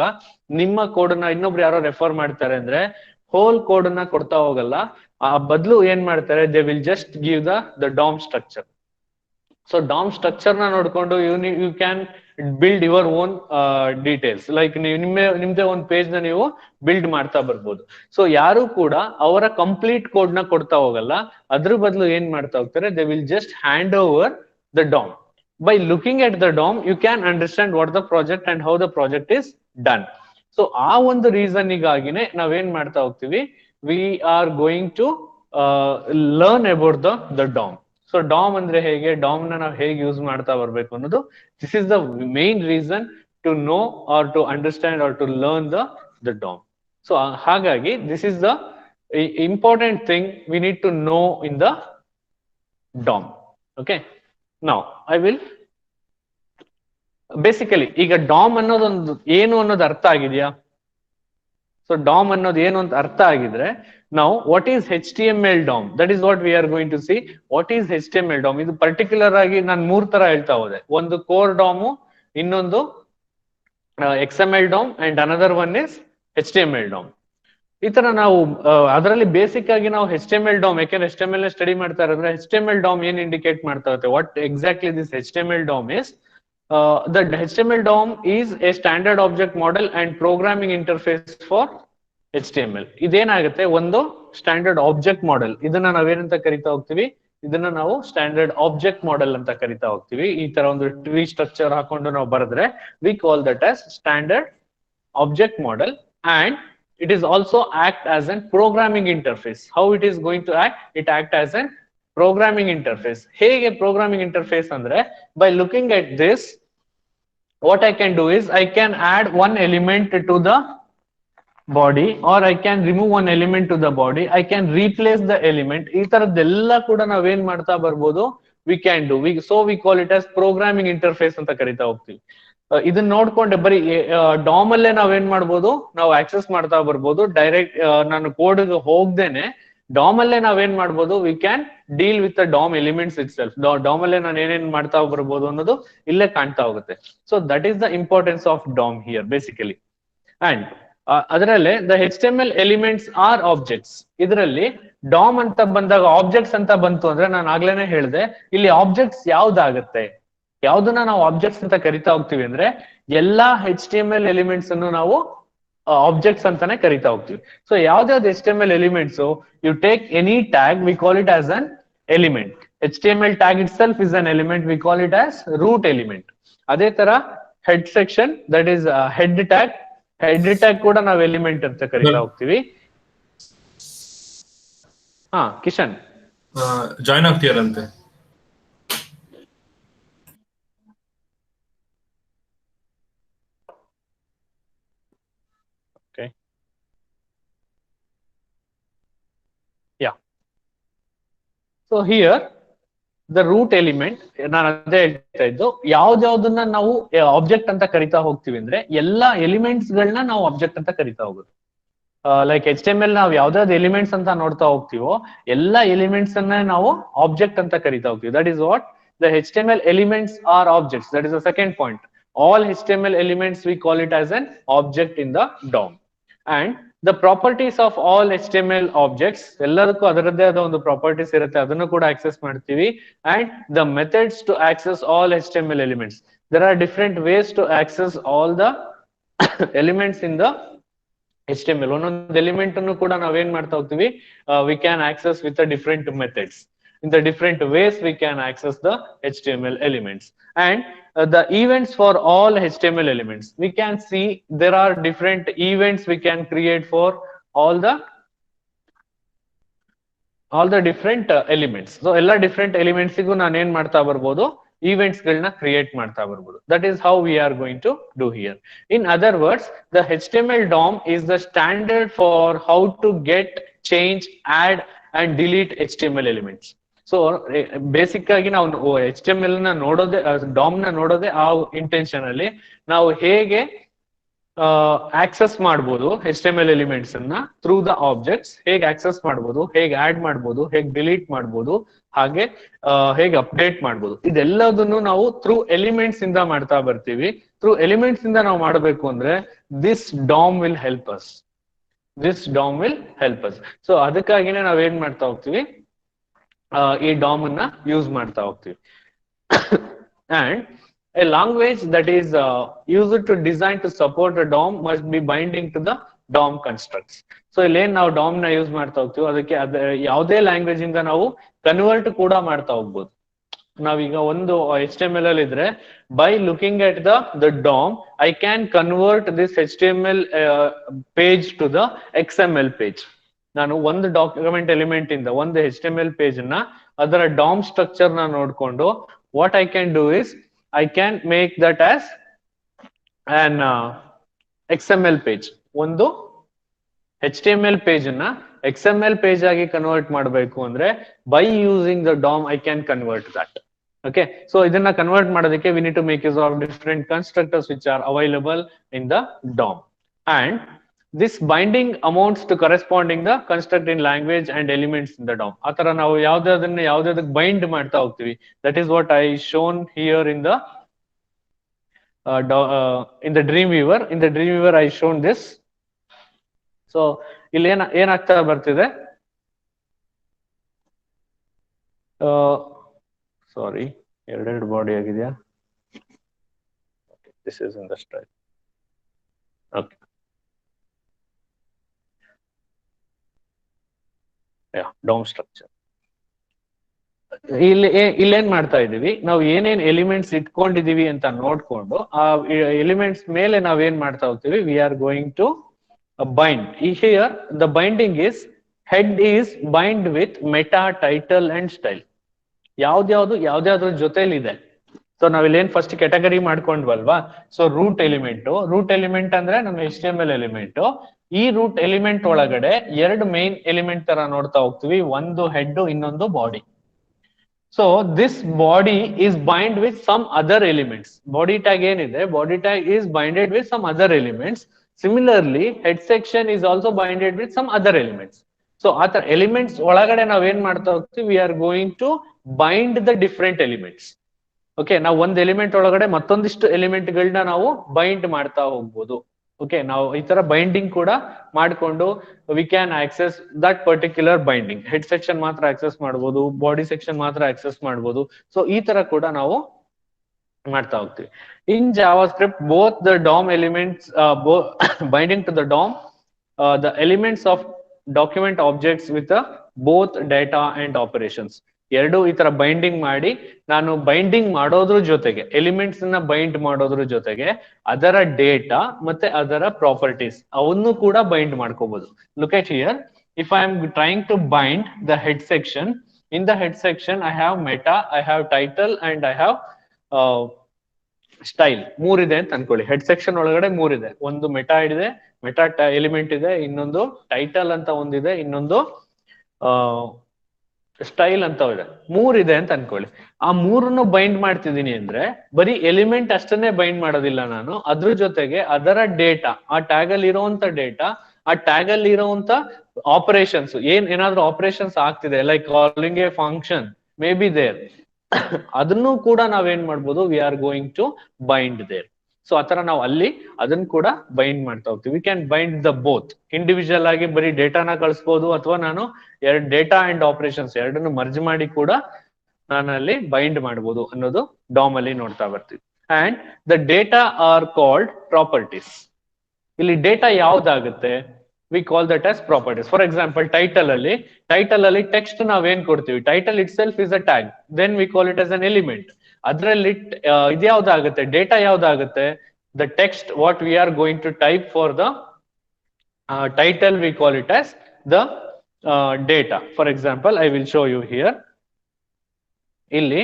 ನಿಮ್ಮ ಕೋಡ್ ನ ಇನ್ನೊಬ್ರು ಯಾರೋ ರೆಫರ್ ಮಾಡ್ತಾರೆ ಅಂದ್ರೆ ಹೋಲ್ ಕೋಡ್ ನ ಕೊಡ್ತಾ ಹೋಗಲ್ಲ, ಆ ಬದಲು ಏನ್ ಮಾಡ್ತಾರೆ, they will just give the DOM structure. So DOM structure ನ ನೋಡ್ಕೊಂಡು you can build your own details, like ನಿಮ್ದೇ ಒಂದು ಪೇಜ್ ನ ನೀವು ಬಿಲ್ಡ್ ಮಾಡ್ತಾ ಬರ್ಬೋದು. ಸೊ ಯಾರು ಕೂಡ ಅವರ ಕಂಪ್ಲೀಟ್ ಕೋಡ್ ನ ಕೊಡ್ತಾ ಹೋಗಲ್ಲ, ಅದ್ರ ಬದಲು ಏನ್ ಮಾಡ್ತಾ ಹೋಗ್ತಾರೆ, they will just hand over the DOM. By looking at the DOM you can understand what the project and how the project is done. So ಆ ಒಂದು ರೀಸನ್ನಿಗಾಗಿನೇ ನಾವೇನ್ ಮಾಡ್ತಾ ಹೋಗ್ತೀವಿ, we are going to learn about the DOM. So DOM ಅಂದ್ರೆ ಹೇಗೆ, DOM ನ ನಾವು ಹೇಗೆ ಯೂಸ್ ಮಾಡ್ತಾ ಬರ್ಬೇಕು ಅನ್ನೋದು, this is the main reason to know or to understand or to learn the DOM. So ಹಾಗಾಗಿ this is the important thing we need to know in the DOM. Okay, now I will basically, ಈಗ DOM ಅನ್ನೋದೊಂದು ಏನು ಅನ್ನೋದು ಅರ್ಥ ಆಗಿದೆಯಾ? ಸೊ DOM ಅನ್ನೋದು ಏನು ಅಂತ ಅರ್ಥ ಆಗಿದ್ರೆ, now what is HTML DOM? That is what we are going to see. What is HTML DOM? ಇದು ಪರ್ಟಿಕ್ಯುಲರ್ ಆಗಿ ನಾನು 3 ತರ ಹೇಳ್ತಾ ಹೋದೆ. ಒಂದು ಕೋರ್ DOM, ಇನ್ನೊಂದು XML DOM and another one is HTML DOM. ಈ ತರ ನಾವು ಅದರಲ್ಲಿ ಬೇಸಿಕ್ ಆಗಿ ನಾವು HTML DOM, ಯಾಕೆಂದ್ರೆ HTML ನ ಸ್ಟಡಿ ಮಾಡ್ತಾ ಇರೋದ್ರೆ HTML DOM ಏನ್ ಇಂಡಿಕೇಟ್ ಮಾಡ್ತಾ ಇರುತ್ತೆ, what exactly this HTML DOM is. The HTML DOM is a standard object model and programming interface for HTML. ಇದೇನಾಗುತ್ತೆ, ಒಂದು ಸ್ಟ್ಯಾಂಡರ್ಡ್ ಆಬ್ಜೆಕ್ಟ್ ಮಾಡೆಲ್, ಇದನ್ನ ನಾವೇನಂತ ಕರಿತಾ ಹೋಗ್ತೀವಿ, ಇದನ್ನ ನಾವು ಸ್ಟ್ಯಾಂಡರ್ಡ್ ಆಬ್ಜೆಕ್ಟ್ ಮಾಡೆಲ್ ಅಂತ ಕರಿತಾ ಹೋಗ್ತೀವಿ. ಈ ತರ ಒಂದು ಟ್ರೀ ಸ್ಟ್ರಕ್ಚರ್ ಹಾಕೊಂಡು ನಾವು ಬರೆದ್ರೆ V call that as standard object model, and it is also act as an programming interface. How it is going to act? It act as an programming interface. ಹೇಗೆ programming interface ಅಂದ್ರೆ, by looking at this, what I can do is I can add one element to the body, or I can remove one element to the body, I can replace the element. ಈ ತರದ್ದೆಲ್ಲ ಕೂಡ ನಾವೇನ್ ಮಾಡ್ತಾ ಬರ್ಬೋದು, we can do. V call it as programming interface ಅಂತ ಕರಿತಾ ಹೋಗ್ತೀವಿ. ಇದನ್ನ ನೋಡ್ಕೊಂಡೆ ಬರೀ ಡಾಮ್ ಅಲ್ಲೇ ನಾವೇನ್ ಮಾಡ್ಬೋದು, ನಾವು ಆಕ್ಸೆಸ್ ಮಾಡ್ತಾ ಬರ್ಬೋದು. ಡೈರೆಕ್ಟ್ ನಾನು ಕೋಡ್ ಹೋಗ್ದೇನೆ ಡಾಮ್ ಅಲ್ಲೇ ನಾವೇನ್ ಮಾಡ್ಬೋದು, we can deal with the DOM elements itself. DOM ಅಲ್ಲೇ ನಾನು ಏನೇನ್ ಮಾಡ್ತಾ ಬರ್ಬೋದು ಅನ್ನೋದು ಇಲ್ಲೇ ಕಾಣ್ತಾ ಹೋಗುತ್ತೆ. So that is the importance of DOM here basically. And ಅದರಲ್ಲೇ the HTML elements are objects. ಇದರಲ್ಲಿ ಡಾಮ್ ಅಂತ ಬಂದಾಗ ಆಬ್ಜೆಕ್ಟ್ಸ್ ಅಂತ ಬಂತು ಅಂದ್ರೆ ನಾನು ಆಗ್ಲೇನೆ ಹೇಳಿದೆ, ಇಲ್ಲಿ ಆಬ್ಜೆಕ್ಟ್ಸ್ ಯಾವ್ದಾಗತ್ತೆ, ಯಾವ್ದನ್ನ ನಾವು ಆಬ್ಜೆಕ್ಟ್ಸ್ ಅಂತ ಕರಿತಾ ಹೋಗ್ತೀವಿ ಅಂದ್ರೆ ಎಲ್ಲಾ HTML ಎಲಿಮೆಂಟ್ಸ್ ಅನ್ನು ನಾವು ಆಬ್ಜೆಕ್ಟ್ಸ್ ಅಂತಾನೆ ಕರಿತಾ ಹೋಗ್ತೀವಿ. ಸೊ ಯಾವ್ದಾವ್ದು HTML elements, you take any tag, we call it as an element. HTML tag itself is an element, we call it as root element. ಅದೇ ತರ head section, that is head tag. Head tag ಕೂಡ ನಾವು ಎಲಿಮೆಂಟ್ ಅಂತ ಕರಿತಾ ಹೋಗ್ತೀವಿ. ಹಾ ಕಿಶನ್ ಜಾಯ್ನ್ ಆಗ್ತೀಯಾರಂತೆ. So here the root element, ನಾನು ಅದೇ ಹೇಳ್ತಾ ಇದ್ದು, ಯಾವ್ದಾವ್ದನ್ನ ನಾವು ಆಬ್ಜೆಕ್ಟ್ ಅಂತ ಕರಿತಾ ಹೋಗ್ತೀವಿ ಅಂದ್ರೆ ಎಲ್ಲಾ ಎಲಿಮೆಂಟ್ಸ್ ಗಳನ್ನ ನಾವು ಆಬ್ಜೆಕ್ಟ್ ಅಂತ ಕರಿತಾ ಹೋಗೋದು. ಲೈಕ್ HTML ನಾವು ಯಾವ್ದಾವ್ದು ಎಲಿಮೆಂಟ್ಸ್ ಅಂತ ನೋಡ್ತಾ ಹೋಗ್ತೀವೋ ಎಲ್ಲಾ ಎಲಿಮೆಂಟ್ಸ್ ಅನ್ನ ನಾವು ಆಬ್ಜೆಕ್ಟ್ ಅಂತ ಕರಿತಾ ಹೋಗ್ತೀವಿ. That is what the HTML elements are objects. That is the second point. All HTML elements we call it as an object in the DOM. And the properties of all HTML objects, ಎಲ್ಲದಕ್ಕೂ ಅದರದ್ದೇ ಆದ ಒಂದು ಪ್ರಾಪರ್ಟೀಸ್ ಇರುತ್ತೆ, ಅದನ್ನು ಕೂಡ ಆಕ್ಸೆಸ್ ಮಾಡ್ತೀವಿ. And the methods to access all HTML elements. There are different ways to access all the elements in the HTML. ಒಂದೊಂದು ಎಲಿಮೆಂಟ್ ಅನ್ನು ಕೂಡ ನಾವೇನ್ ಮಾಡ್ತಾ ಹೋಗ್ತೀವಿ, we can access with the different methods. In the different ways we can access the HTML elements. And the events for all HTML elements, we can see there are different events we can create for all the different elements. So ಎಲ್ಲ different elements ಗೂ ನಾನು ಏನ್ ಮಾಡ್ತಾ ಬರ್ಬೋದು, events ಗಳನ್ನ ಕ್ರಿಯೇಟ್ ಮಾಡ್ತಾ ಬರ್ಬೋದು. That is how we are going to do here. In other words, the HTML DOM is the standard for how to get, change, add and delete HTML elements. So basic ಆಗಿ ನಾವು HTML ನ ನೋಡೋದೇ, ಡಾಮ್ ನ ನೋಡೋದೇ ಆ ಇಂಟೆನ್ಷನ್ ಅಲ್ಲಿ. ನಾವು ಹೇಗೆ ಆಕ್ಸೆಸ್ ಮಾಡ್ಬೋದು HTML ಎಲಿಮೆಂಟ್ಸ್ ಅನ್ನ ಥ್ರೂ ದ ಆಬ್ಜೆಕ್ಟ್ಸ್, ಹೇಗೆ ಆಕ್ಸೆಸ್ ಮಾಡ್ಬೋದು, ಹೇಗೆ ಆಡ್ ಮಾಡ್ಬೋದು, ಹೇಗೆ ಡಿಲೀಟ್ ಮಾಡ್ಬೋದು, ಹಾಗೆ ಹೇಗೆ ಅಪ್ಡೇಟ್ ಮಾಡ್ಬೋದು, ಇದೆಲ್ಲದನ್ನು ನಾವು ಥ್ರೂ ಎಲಿಮೆಂಟ್ಸ್ ಇಂದ ಮಾಡ್ತಾ ಬರ್ತೀವಿ. ಥ್ರೂ ಎಲಿಮೆಂಟ್ಸ್ ಇಂದ ನಾವು ಮಾಡಬೇಕು ಅಂದ್ರೆ this DOM will help us. So ಅದಕ್ಕಾಗಿನೇ ನಾವೇನ್ ಮಾಡ್ತಾ ಹೋಗ್ತೀವಿ, ಈ ಡಾಮ್ ಅನ್ನ ಯೂಸ್ ಮಾಡ್ತಾ ಹೋಗ್ತೀವಿ. And a language that is used to design to support a DOM must be binding to the DOM constructs. So ಇಲ್ಲೇನ್ ನಾವು ಡಾಮ್ ನ ಯೂಸ್ ಮಾಡ್ತಾ ಹೋಗ್ತೀವಿ, ಅದಕ್ಕೆ ಯಾವುದೇ ಲ್ಯಾಂಗ್ವೇಜ್ ಇಂದ ನಾವು ಕನ್ವರ್ಟ್ ಕೂಡ ಮಾಡ್ತಾ ಹೋಗ್ಬೋದು. ನಾವೀಗ ಒಂದು HTML ಅಲ್ಲಿ ಇದ್ರೆ, by looking at the DOM I can convert this HTML page to the XML page. ನಾನು ಒಂದು ಡಾಕ್ಯುಮೆಂಟ್ ಎಲಿಮೆಂಟ್ ಇಂದ ಒಂದು HTML ಪೇಜ್ ನ ಅದರ ಡಾಮ್ ಸ್ಟ್ರಕ್ಚರ್ ನ ನೋಡ್ಕೊಂಡು what I can do is I can make that as an XML page. ಒಂದು HTML page ಅನ್ನ XML page ಆಗಿ ಕನ್ವರ್ಟ್ ಮಾಡಬೇಕು ಅಂದ್ರೆ by using the DOM I can convert that. Okay, so ಇದನ್ನ ಕನ್ವರ್ಟ್ ಮಾಡೋದಕ್ಕೆ we need to make use of different constructors which are available in the DOM. And this binding amounts to corresponding the construct in language and elements in the DOM. ಆತರ ನಾವು ಯಾವ್ದಾದಕ್ಕೆ ಬೈಂಡ್ ಮಾಡ್ತಾ ಹೋಗ್ತೀವಿ. That is what I shown here in the Dreamweaver. In the Dreamweaver I shown this. So ಇಲ್ಲಿ ಏನಾಗ್ತಾ ಬರ್ತಿದೆ, ಸಾರಿ ಎರಡೆರಡು ಬಾಡಿ ಆಗಿದೆಯಾ, this is in the style. Okay. Dam structure. ಇಲ್ಲೇನ್ ಮಾಡ್ತಾ ಇದೀವಿ, ನಾವು ಏನೇನ್ ಎಲಿಮೆಂಟ್ಸ್ ಇಟ್ಕೊಂಡಿದೀವಿ ಅಂತ ನೋಡ್ಕೊಂಡು ಆ ಎಲಿಮೆಂಟ್ಸ್ ಮೇಲೆ ನಾವೇನ್ ಮಾಡ್ತಾ ಹೋಗ್ತೀವಿ, we are going to bind. Here the binding is head is bind with meta, title and style. ಯಾವ್ದ್ಯಾವ್ದ್ರ ಜೊತೆಲಿ ಇದೆ. ಸೊ ನಾವಿಲ್ಲೇನ್ ಫಸ್ಟ್ ಕ್ಯಾಟಗರಿ ಮಾಡ್ಕೊಂಡ್ವಲ್ವಾ, ಸೊ ರೂಟ್ ಎಲಿಮೆಂಟ್ ಅಂದ್ರೆ ನಮ್ಮ HTML ಎಲಿಮೆಂಟ್. ಈ ರೂಟ್ ಎಲಿಮೆಂಟ್ ಒಳಗಡೆ ಎರಡು ಮೇನ್ ಎಲಿಮೆಂಟ್ ತರ ನೋಡ್ತಾ ಹೋಗ್ತೀವಿ, ಒಂದು ಹೆಡ್, ಇನ್ನೊಂದು body. So this body is bind with some other elements. Body tag ಏನಿದೆ, body tag is binded with some other elements. Similarly, head section is also binded with some other elements. So ಆ ತರ elements ಒಳಗಡೆ ನಾವ್ ಏನ್ ಮಾಡ್ತಾ ಹೋಗ್ತೀವಿ, we are going to bind the different elements. Okay, ನಾವು ಒಂದ್ ಎಲಿಮೆಂಟ್ ಒಳಗಡೆ ಮತ್ತೊಂದಿಷ್ಟು ಎಲಿಮೆಂಟ್ ಗಳನ್ನ ನಾವು ಬೈಂಡ್ ಮಾಡ್ತಾ ಹೋಗ್ಬೋದು. ಓಕೆ, ನಾವು ಈ ತರ ಬೈಂಡಿಂಗ್ ಕೂಡ ಮಾಡ್ಕೊಂಡು we can access that particular binding. Head section ಮಾತ್ರ ಆಕ್ಸೆಸ್ ಮಾಡ್ಬೋದು, ಬಾಡಿ ಸೆಕ್ಷನ್ ಮಾತ್ರ ಆಕ್ಸೆಸ್ ಮಾಡ್ಬೋದು. ಸೊ ಈ ತರ ಕೂಡ ನಾವು ಮಾಡ್ತಾ ಹೋಗ್ತೀವಿ. In JavaScript both the DOM elements binding to the DOM the elements of document objects with both data and operations. ಎರಡು ಈ ತರ ಬೈಂಡಿಂಗ್ ಮಾಡಿ, ನಾನು ಬೈಂಡಿಂಗ್ ಮಾಡೋದ್ರ ಜೊತೆಗೆ ಎಲಿಮೆಂಟ್ಸ್ ನ ಬೈಂಡ್ ಮಾಡೋದ್ರ ಜೊತೆಗೆ ಅದರ ಡೇಟಾ ಮತ್ತೆ ಅದರ ಪ್ರಾಪರ್ಟೀಸ್ ಅವನ್ನು ಕೂಡ ಬೈಂಡ್ ಮಾಡ್ಕೋಬಹುದು. Look at here, if I am trying to bind the head section, in the head section I have meta, I have title and I have style. ಮೂರಿದೆ ಅಂತ ಅನ್ಕೊಳ್ಳಿ. ಹೆಡ್ ಸೆಕ್ಷನ್ ಒಳಗಡೆ ಮೂರಿದೆ. ಒಂದು ಮೆಟಾ ಇದೆ, ಮೆಟಾ ಎಲಿಮೆಂಟ್ ಇದೆ, ಇನ್ನೊಂದು ಟೈಟಲ್ ಅಂತ ಒಂದಿದೆ, ಇನ್ನೊಂದು ಸ್ಟೈಲ್ ಅಂತ ಇದೆ. ಮೂರಿದೆ ಅಂತ ಅನ್ಕೊಳ್ಳಿ. ಆ ಮೂರನ್ನು ಬೈಂಡ್ ಮಾಡ್ತಿದ್ದೀನಿ ಅಂದ್ರೆ ಬರೀ ಎಲಿಮೆಂಟ್ ಅಷ್ಟನ್ನೇ ಬೈಂಡ್ ಮಾಡೋದಿಲ್ಲ ನಾನು, ಅದ್ರ ಜೊತೆಗೆ ಅದರ ಡೇಟಾ, ಆ ಟ್ಯಾಗ್ ಅಲ್ಲಿ ಇರೋಂತ ಡೇಟಾ, ಆ ಟ್ಯಾಗ್ ಅಲ್ಲಿ ಇರೋಂತ ಆಪರೇಷನ್ಸ್, ಏನಾದ್ರೂ ಆಪರೇಷನ್ಸ್ ಆಗ್ತಿದೆ, like calling a function maybe there, ಅದನ್ನು ಕೂಡ ನಾವೇನ್ ಮಾಡ್ಬೋದು, we are going to bind there. So ಆತರ ನಾವು ಅಲ್ಲಿ ಅದನ್ನ ಕೂಡ ಬೈಂಡ್ ಮಾಡ್ತಾ ಹೋಗ್ತೀವಿ. We can bind the both. Individual ಆಗಿ ಬರೀ ಡೇಟಾನ ಕಳಿಸ್ಬೋದು, ಅಥವಾ ನಾನು ಎರಡು ಡೇಟಾ ಅಂಡ್ ಆಪರೇಷನ್ಸ್ ಎರಡನ್ನು ಮರ್ಜ್ ಮಾಡಿ ಕೂಡ ನಾನು ಅಲ್ಲಿ ಬೈಂಡ್ ಮಾಡ್ಬೋದು ಅನ್ನೋದು ಡಾಮ್ ಅಲ್ಲಿ ನೋಡ್ತಾ ಬರ್ತೀವಿ. And the data are called properties. ಇಲ್ಲಿ ಡೇಟಾ ಯಾವ್ದಾಗುತ್ತೆ, we call that as properties. For example, title ಅಲ್ಲಿ ಟೆಕ್ಸ್ಟ್ ನಾವೇನ್ ಕೊಡ್ತೀವಿ, title itself is a tag, then we call it as an element. ಅದರಲ್ಲಿ ಇದ್ಯಾವ್ದಾಗುತ್ತೆ, ಡೇಟಾ ಯಾವ್ದಾಗುತ್ತೆ, the text what we are going to type for the title, we call it as the data. For example, I will show you here. ಇಲ್ಲಿ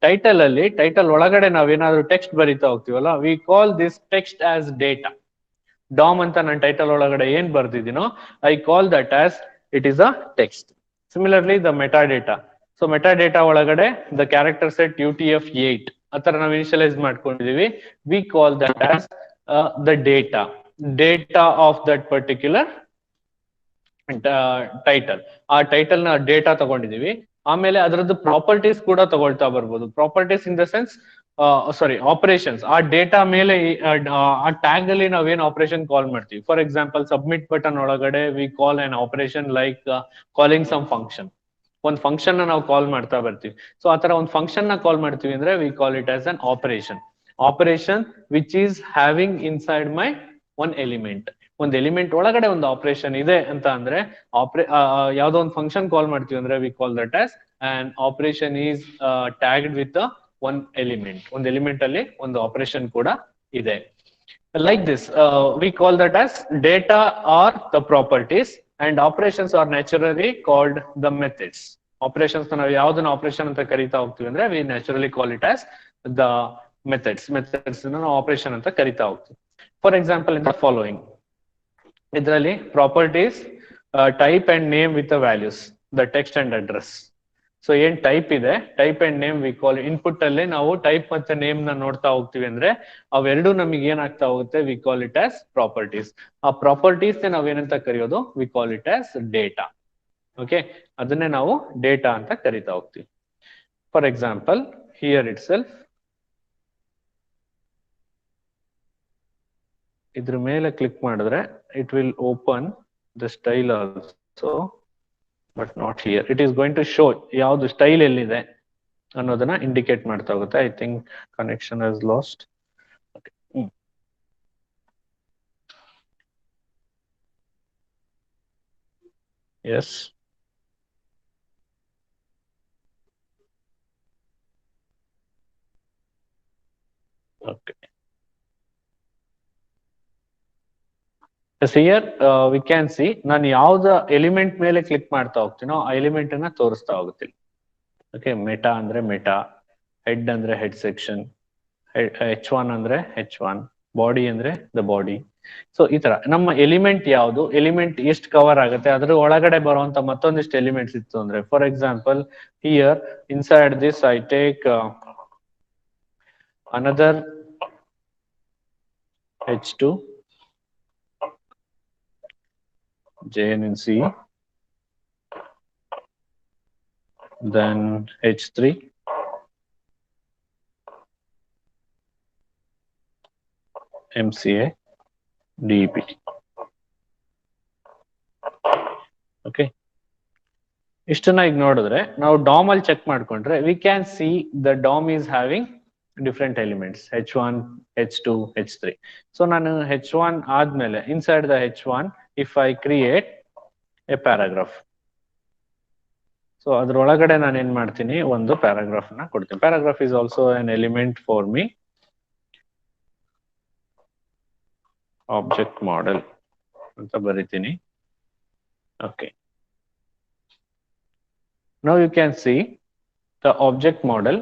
ಟೈಟಲ್ ಒಳಗಡೆ ನಾವೇನಾದ್ರೂ ಟೆಕ್ಸ್ಟ್ ಬರಿತಾ ಹೋಗ್ತೀವಲ್ಲ, we call this text as data. DOM ಅಂತ ನಾನು ಟೈಟಲ್ ಒಳಗಡೆ ಏನ್ ಬರ್ದಿದ್ದೀನೋ, I call that as it is a text. Similarly the meta data. So meta data ಒಳಗಡೆ ದ ಕ್ಯಾರೆಕ್ಟರ್ ಸೆಟ್ UTF-8 ಆತರ ನಾವು ಇನಿಷಿಯಲೈಸ್ ಮಾಡ್ಕೊಂಡಿದೀವಿ. We call that as the data of that particular title. ಆ ಟೈಟಲ್ ನ ಡೇಟಾ ತಗೊಂಡಿದೀವಿ. ಆಮೇಲೆ ಅದರದ್ದು ಪ್ರಾಪರ್ಟೀಸ್ ಕೂಡ ತಗೊಳ್ತಾ ಬರ್ಬೋದು. Properties in the sense operations. ಆ ಡೇಟಾ ಮೇಲೆ ಆ ಟ್ಯಾಗ್ ಅಲ್ಲಿ ನಾವೇನ್ ಆಪರೇಷನ್ ಕಾಲ್ ಮಾಡ್ತೀವಿ. ಫಾರ್ ಎಕ್ಸಾಂಪಲ್, ಸಬ್ಮಿಟ್ ಬಟನ್ ಒಳಗಡೆ we call an operation like calling some function. ಒಂದ್ ಫಂಕ್ಷನ್ ನಾವು ಕಾಲ್ ಮಾಡ್ತಾ ಬರ್ತೀವಿ. ಸೊ ಆತರ ಒಂದ್ ಫಂಕ್ಷನ್ ನ ಕಾಲ್ ಮಾಡ್ತೀವಿ ಅಂದ್ರೆ we call it as an operation which is having inside my one element. ಒಂದು ಎಲಿಮೆಂಟ್ ಒಳಗಡೆ ಒಂದು ಆಪರೇಷನ್ ಇದೆ ಅಂತ ಅಂದ್ರೆ, ಯಾವ್ದೋ ಒಂದು ಫಂಕ್ಷನ್ ಕಾಲ್ ಮಾಡ್ತೀವಿ ಅಂದ್ರೆ we call that as and operation is tagged with one element. ಒಂದು ಎಲಿಮೆಂಟ್ ಅಲ್ಲಿ ಒಂದು ಆಪರೇಷನ್ ಕೂಡ ಇದೆ. Like this we call that as data are the properties and operations are naturally called the methods. Operations ನಾವು ಯಾವ್ದನ್ನ ಆಪರೇಷನ್ ಅಂತ ಕರಿತಾ ಹೋಗ್ತೀವಿ ಅಂದ್ರೆ we naturally call it as the methods ನಾವು ಆಪರೇಷನ್ ಅಂತ ಕರಿತಾ ಹೋಗ್ತೀವಿ. For example, in the following, ಇದರಲ್ಲಿ properties type and name with the values, the text and address. So ಏನ್ ಟೈಪ್ ಇದೆ, type and name we call. Input ಅಲ್ಲಿ ನಾವು ಟೈಪ್ ಮತ್ತೆ ನೇಮ್ ನ ನೋಡ್ತಾ ಹೋಗ್ತೀವಿ ಅಂದ್ರೆ ಅವೆರಡು ನಮಗೆ ಏನಾಗ್ತಾ ಹೋಗುತ್ತೆ, we call it as properties. ಆ ಪ್ರಾಪರ್ಟೀಸ್ ನಾವೇನಂತ ಕರೆಯೋದು, we call it as data. Okay, ಅದನ್ನೇ ನಾವು ಡೇಟಾ ಅಂತ ಕರಿತಾ ಹೋಗ್ತೀವಿ. For example, here itself, ಇದ್ರ ಮೇಲೆ ಕ್ಲಿಕ್ ಮಾಡಿದ್ರೆ it will open the style also, but not here. It is going to show ಯಾವ್ದು ಸ್ಟೈಲ್ ಎಲ್ಲಿದೆ ಅನ್ನೋದನ್ನ ಇಂಡಿಕೇಟ್ ಮಾಡ್ತಾ ಹೋಗುತ್ತೆ. I think connection has lost. Yes, okay. Here we can see, ನಾನು ಯಾವ್ದ ಎಲಿಮೆಂಟ್ ಮೇಲೆ ಕ್ಲಿಕ್ ಮಾಡ್ತಾ ಹೋಗ್ತೀನೋ ಆ ಎಲಿಮೆಂಟ್ ಅನ್ನ ತೋರಿಸ್ತಾ ಹೋಗುತ್ತೆ. ಓಕೆ, ಮೆಟಾ ಅಂದ್ರೆ ಮೆಟಾ, ಹೆಡ್ ಅಂದ್ರೆ ಹೆಡ್ ಸೆಕ್ಷನ್, H1 ಅಂದ್ರೆ H1, ಬಾಡಿ ಅಂದ್ರೆ ದ ಬಾಡಿ, ಸೊ ಈ ತರ ನಮ್ಮ ಎಲಿಮೆಂಟ್ ಯಾವುದು, ಎಲಿಮೆಂಟ್ ಎಷ್ಟು ಕವರ್ ಆಗುತ್ತೆ, ಅದ್ರ ಒಳಗಡೆ ಬರುವಂತ ಮತ್ತೊಂದಿಷ್ಟು ಎಲಿಮೆಂಟ್ಸ್ ಇತ್ತು ಅಂದ್ರೆ, for example here inside this I take another H2 JNNC, then H3 MCA DEPT. Okay, ಇಷ್ಟನ್ನ ಈಗ ನೋಡಿದ್ರೆ ನಾವು ಡಾಮ್ ಅಲ್ಲಿ ಚೆಕ್ ಮಾಡ್ಕೊಂಡ್ರೆ we can see the DOM is having different elements H1, H2, H3. So ನಾನು H1 ಆದ್ಮೇಲೆ inside the H1 if I create a paragraph, so ಅದ್ರೊಳಗಡೆ ನಾನು ಏನ್ ಮಾಡ್ತೀನಿ, ಒಂದು ಪ್ಯಾರಾಗ್ರಾಫ್ ನ ಕೊಡ್ತೀನಿ. Paragraph is also an element for me. Object model ಅಂತ ಬರಿತೀನಿ. Okay, now you can see the object model.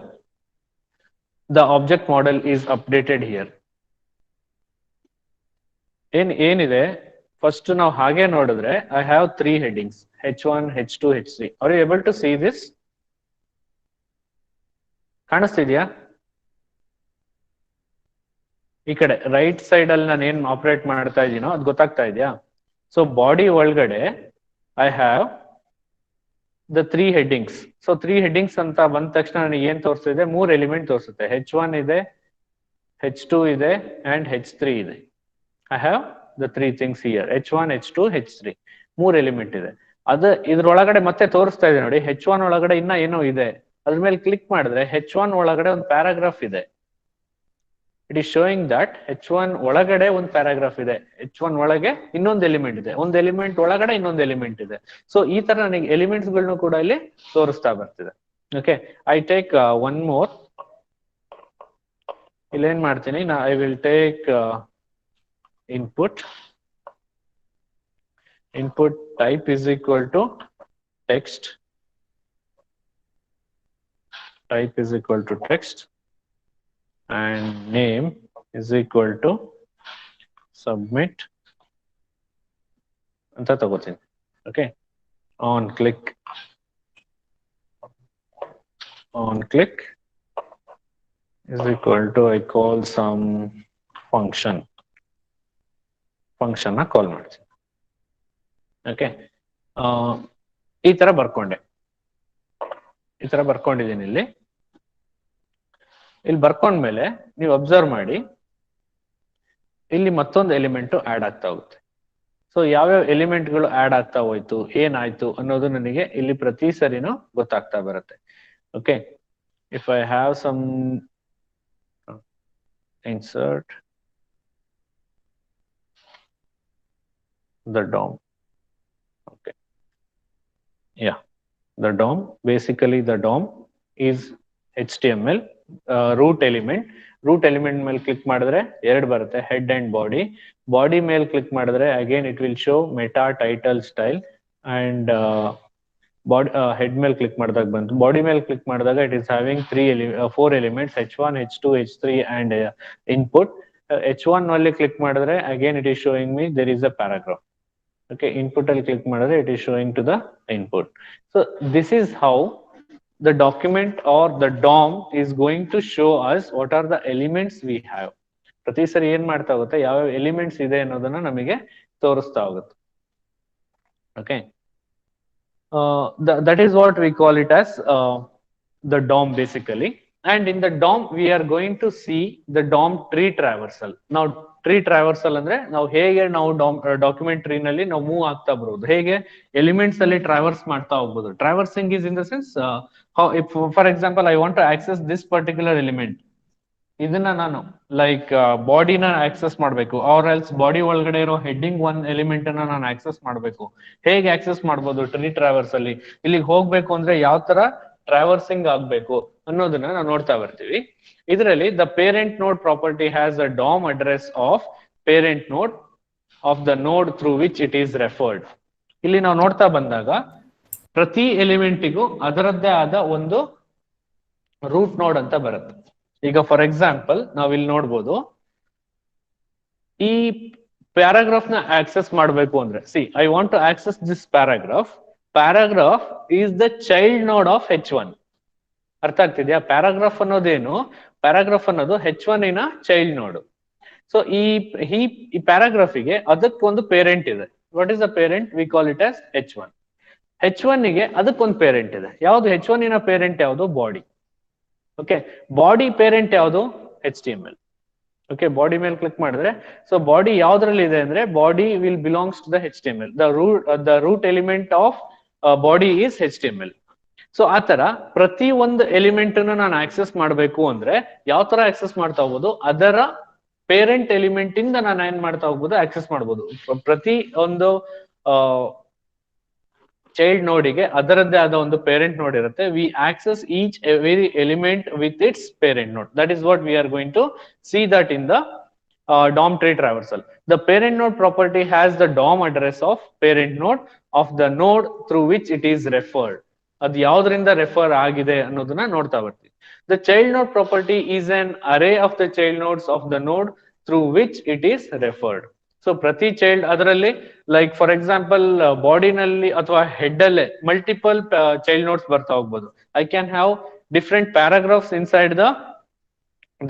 The object model is updated here. ಏನಿದೆ ಫಸ್ಟ್ ನಾವು ಹಾಗೆ ನೋಡಿದ್ರೆ I have 3 headings H1, H2, H3. Are you able to see this? ಕಾಣಿಸ್ತಿದ್ಯಾ? ಈ ಕಡೆ ರೈಟ್ ಸೈಡ್ ಅಲ್ಲಿ ನಾನು ಏನ್ ಆಪರೇಟ್ ಮಾಡ್ತಾ ಇದೀನೋ ಅದು ಗೊತ್ತಾಗ್ತಾ ಇದೆಯಾ? ಸೊ ಬಾಡಿ ಒಳಗಡೆ I have the 3 headings. So 3 headings ಅಂತ ಬಂದ ತಕ್ಷಣ ನನಗೆ ಏನ್ ತೋರಿಸ್ತಿದೆ, 3 ಎಲಿಮೆಂಟ್ ತೋರಿಸುತ್ತೆ. H1 ಇದೆ, H2 ಇದೆ and H3 ಇದೆ. I have the 3 things here, H1, H2, H3. 3 element ಇದೆ. ಇದ್ರೊಳಗಡೆ ಮತ್ತೆ ತೋರಿಸ್ತಾ ಇದೆ ನೋಡಿ, H1 ಒಳಗಡೆ ಇನ್ನ ಏನೋ ಇದೆ. ಅದ್ರ ಮೇಲೆ ಕ್ಲಿಕ್ ಮಾಡಿದ್ರೆ H1 ಒಳಗಡೆ ಒಂದು ಪ್ಯಾರಾಗ್ರಾಫ್ ಇದೆ. It is showing that H1 ಒಳಗಡೆ ಒಂದು ಪ್ಯಾರಾಗ್ರಾಫ್ ಇದೆ, H1 ಒಳಗೆ ಇನ್ನೊಂದು ಎಲಿಮೆಂಟ್ ಇದೆ, ಒಂದು ಎಲಿಮೆಂಟ್ ಒಳಗಡೆ ಇನ್ನೊಂದು ಎಲಿಮೆಂಟ್ ಇದೆ. ಸೊ ಈ ತರ ನನಗೆ ಎಲಿಮೆಂಟ್ಸ್ ಗಳನ್ನು ಕೂಡ ಇಲ್ಲಿ ತೋರಿಸ್ತಾ ಬರ್ತಿದೆ. Okay, I take one more. ಇಲ್ಲೇನ್ ಮಾಡ್ತೀನಿ, I will take input. Input type is equal to text. Type is equal to text and name is equal to submit anta tagoತೀನಿ. okay, on click is equal to I call some function na call ಮಾಡ್ತೀನಿ. okay, ಈ ತರ ಬರ್ಕೊಂಡಿದ್ದೀನಿ. ಇಲ್ಲಿ ಬರ್ಕೊಂಡ್ಮೇಲೆ ನೀವು ಅಬ್ಸರ್ವ್ ಮಾಡಿ, ಇಲ್ಲಿ ಮತ್ತೊಂದು ಎಲಿಮೆಂಟ್ ಆಡ್ ಆಗ್ತಾ ಹೋಗುತ್ತೆ. ಸೊ ಯಾವ್ಯಾವ ಎಲಿಮೆಂಟ್ಗಳು ಆಡ್ ಆಗ್ತಾ ಹೋಯ್ತು, ಏನಾಯ್ತು ಅನ್ನೋದು ನನಗೆ ಇಲ್ಲಿ ಪ್ರತಿ ಸರಿನೂ ಗೊತ್ತಾಗ್ತಾ ಬರುತ್ತೆ. Okay, if I have some insert the DOM. okay, yeah, the DOM, basically the DOM is HTML root element ಮೇಲೆ ಕ್ಲಿಕ್ ಮಾಡಿದ್ರೆ 2 ಬರುತ್ತೆ, ಹೆಡ್ ಅಂಡ್ ಬಾಡಿ. ಬಾಡಿ ಮೇಲೆ ಕ್ಲಿಕ್ ಮಾಡಿದ್ರೆ again it will show meta, title, style and body. Head ಮೇಲೆ ಕ್ಲಿಕ್ ಮಾಡಿದಾಗ ಬಂತು. ಬಾಡಿ ಮೇಲೆ ಕ್ಲಿಕ್ ಮಾಡಿದಾಗ it is having 4 elements H1, H2, H3 and input. H1 ಅಲ್ಲಿ ಕ್ಲಿಕ್ ಮಾಡಿದ್ರೆ again it is showing me there is a paragraph. Okay, input ಅಲ್ಲಿ ಕ್ಲಿಕ್ ಮಾಡಿದ್ರೆ it is showing to the input. So this is how the document or the DOM is going to show us what are the elements we have. ಪ್ರತಿ ಸರಿ ಏನ್ ಮಾಡ್ತಾ ಹೋಗುತ್ತೆ, ಯಾವ ಎಲಿಮೆಂಟ್ಸ್ ಇದೆ ಅನ್ನೋದನ್ನ ನಮಗೆ ತೋರಿಸ್ತಾ ಹೋಗುತ್ತೆ. Okay, that is what we call it as the DOM basically. And in the DOM we are going to see the DOM tree traversal. Now tree traversal ಅಂದ್ರೆ ನಾವು ಹೇಗೆ ನಾವು ಡಾಕ್ಯುಮೆಂಟ್ ಟ್ರೀ ನಲ್ಲಿ ನಾವು ಮೂವ್ ಆಗ್ತಾ ಬರೋದು, ಹೇಗೆ ಎಲಿಮೆಂಟ್ಸ್ ಅಲ್ಲಿ ಟ್ರಾವರ್ಸ್ ಮಾಡ್ತಾ ಹೋಗ್ಬೋದು. Traversing is in the sense, for example I want to access this particular element. ಇದನ್ನ ನಾನು ಲೈಕ್ ಬಾಡಿನ ಆಕ್ಸೆಸ್ ಮಾಡಬೇಕು, ಆರ್ ಎಲ್ಸ್ ಬಾಡಿ ಒಳಗಡೆ ಇರೋ ಹೆಡ್ಡಿಂಗ್ ಒನ್ ಎಲಿಮೆಂಟ್ ಅನ್ನ ನಾನು ಆಕ್ಸೆಸ್ ಮಾಡಬೇಕು. ಹೇಗೆ ಆಕ್ಸೆಸ್ ಮಾಡ್ಬೋದು ಟ್ರೀ ಟ್ರಾವರ್ಸ್ ಅಲ್ಲಿ, ಇಲ್ಲಿಗೆ ಹೋಗ್ಬೇಕು ಅಂದ್ರೆ ಯಾವ ತರ ಟ್ರಾವರ್ಸಿಂಗ್ ಆಗ್ಬೇಕು ಅನ್ನೋದನ್ನ ನಾವು ನೋಡ್ತಾ ಬರ್ತೀವಿ. ಇದರಲ್ಲಿ ದ ಪೇರೆಂಟ್ ನೋಡ್ property has a DOM address of parent ನೋಡ್ ಆಫ್ ದ ನೋಡ್ through which it is referred. ಇಲ್ಲಿ ನಾವು ನೋಡ್ತಾ ಬಂದಾಗ ಪ್ರತಿ ಎಲಿಮೆಂಟಿಗೂ ಅದರದ್ದೇ ಆದ ಒಂದು ರೂಟ್ ನೋಡ್ ಅಂತ ಬರುತ್ತೆ. ಈಗ ಫಾರ್ ಎಕ್ಸಾಂಪಲ್ ನಾವ್ ಇಲ್ಲಿ ನೋಡ್ಬೋದು, ಈ ಪ್ಯಾರಾಗ್ರಾಫ್ ನ ಆಕ್ಸೆಸ್ ಮಾಡಬೇಕು ಅಂದ್ರೆ, see I want to access this paragraph is the child node of H1. ಅರ್ಥ ಆಗ್ತಿದ್ಯಾ? ಪ್ಯಾರಾಗ್ರಾಫ್ ಅನ್ನೋದೇನು, ಪ್ಯಾರಾಗ್ರಾಫ್ ಅನ್ನೋದು H1 ಇನ ಚೈಲ್ಡ್ ನೋಡ್. ಸೊ ಈ ಪ್ಯಾರಾಗ್ರಾಫಿಗೆ ಅದಕ್ಕೊಂದು ಪೇರೆಂಟ್ ಇದೆ. What is the parent? V call it as H1. H1 ಗೆ ಅದಕ್ಕೊಂದು ಪೇರೆಂಟ್ ಇದೆ. ಯಾವುದು H1 ಇನ ಪೇರೆಂಟ್? ಯಾವುದು? ಬಾಡಿ. ಓಕೆ, ಬಾಡಿ ಪೇರೆಂಟ್ ಯಾವುದು? HTML. ಓಕೆ, ಬಾಡಿ ಮೇಲೆ ಕ್ಲಿಕ್ ಮಾಡಿದ್ರೆ, ಸೊ ಬಾಡಿ ಯಾವ್ದ್ರಲ್ಲಿ ಇದೆ ಅಂದ್ರೆ, body will belongs to the HTML. The root element of body is HTML. So ಆತರ ಪ್ರತಿ ಒಂದು ಎಲಿಮೆಂಟ್ ನಾನು ಆಕ್ಸೆಸ್ ಮಾಡಬೇಕು ಅಂದ್ರೆ ಯಾವ ತರ ಆಕ್ಸೆಸ್ ಮಾಡ್ತಾ ಹೋಗ್ಬೋದು? ಅದರ ಪೇರೆಂಟ್ ಎಲಿಮೆಂಟ್ ಇಂದ ನಾನು ಏನ್ ಮಾಡ್ತಾ ಹೋಗ್ಬೋದು? ಆಕ್ಸೆಸ್ ಮಾಡ್ಬೋದು. ಪ್ರತಿ ಒಂದು ಚೈಲ್ಡ್ ನೋಡಿಗೆ ಅದರದ್ದೇ ಆದ ಒಂದು ಪೇರೆಂಟ್ ನೋಡ್ ಇರುತ್ತೆ. We access each every element with its parent node. That is what we are going to see that in the DOM tree traversal. The parent node property has the DOM address of parent node of the node through which it is referred. ಅದು ಯಾವ್ದ್ರಿಂದ ರೆಫರ್ ಆಗಿದೆ ಅನ್ನೋದನ್ನ ನೋಡ್ತಾ ಬರ್ತೀವಿ. The child node property is an array of the child nodes of the node through which it is referred. So ಪ್ರತಿ ಚೈಲ್ಡ್ ಅದರಲ್ಲಿ, ಲೈಕ್ ಫಾರ್ ಎಕ್ಸಾಂಪಲ್ ಬಾಡಿನಲ್ಲಿ ಅಥವಾ ಹೆಡ್ ಅಲ್ಲೇ ಮಲ್ಟಿಪಲ್ ಚೈಲ್ಡ್ ನೋಡ್ಸ್ ಬರ್ತಾ ಹೋಗ್ಬೋದು. I can have different paragraphs inside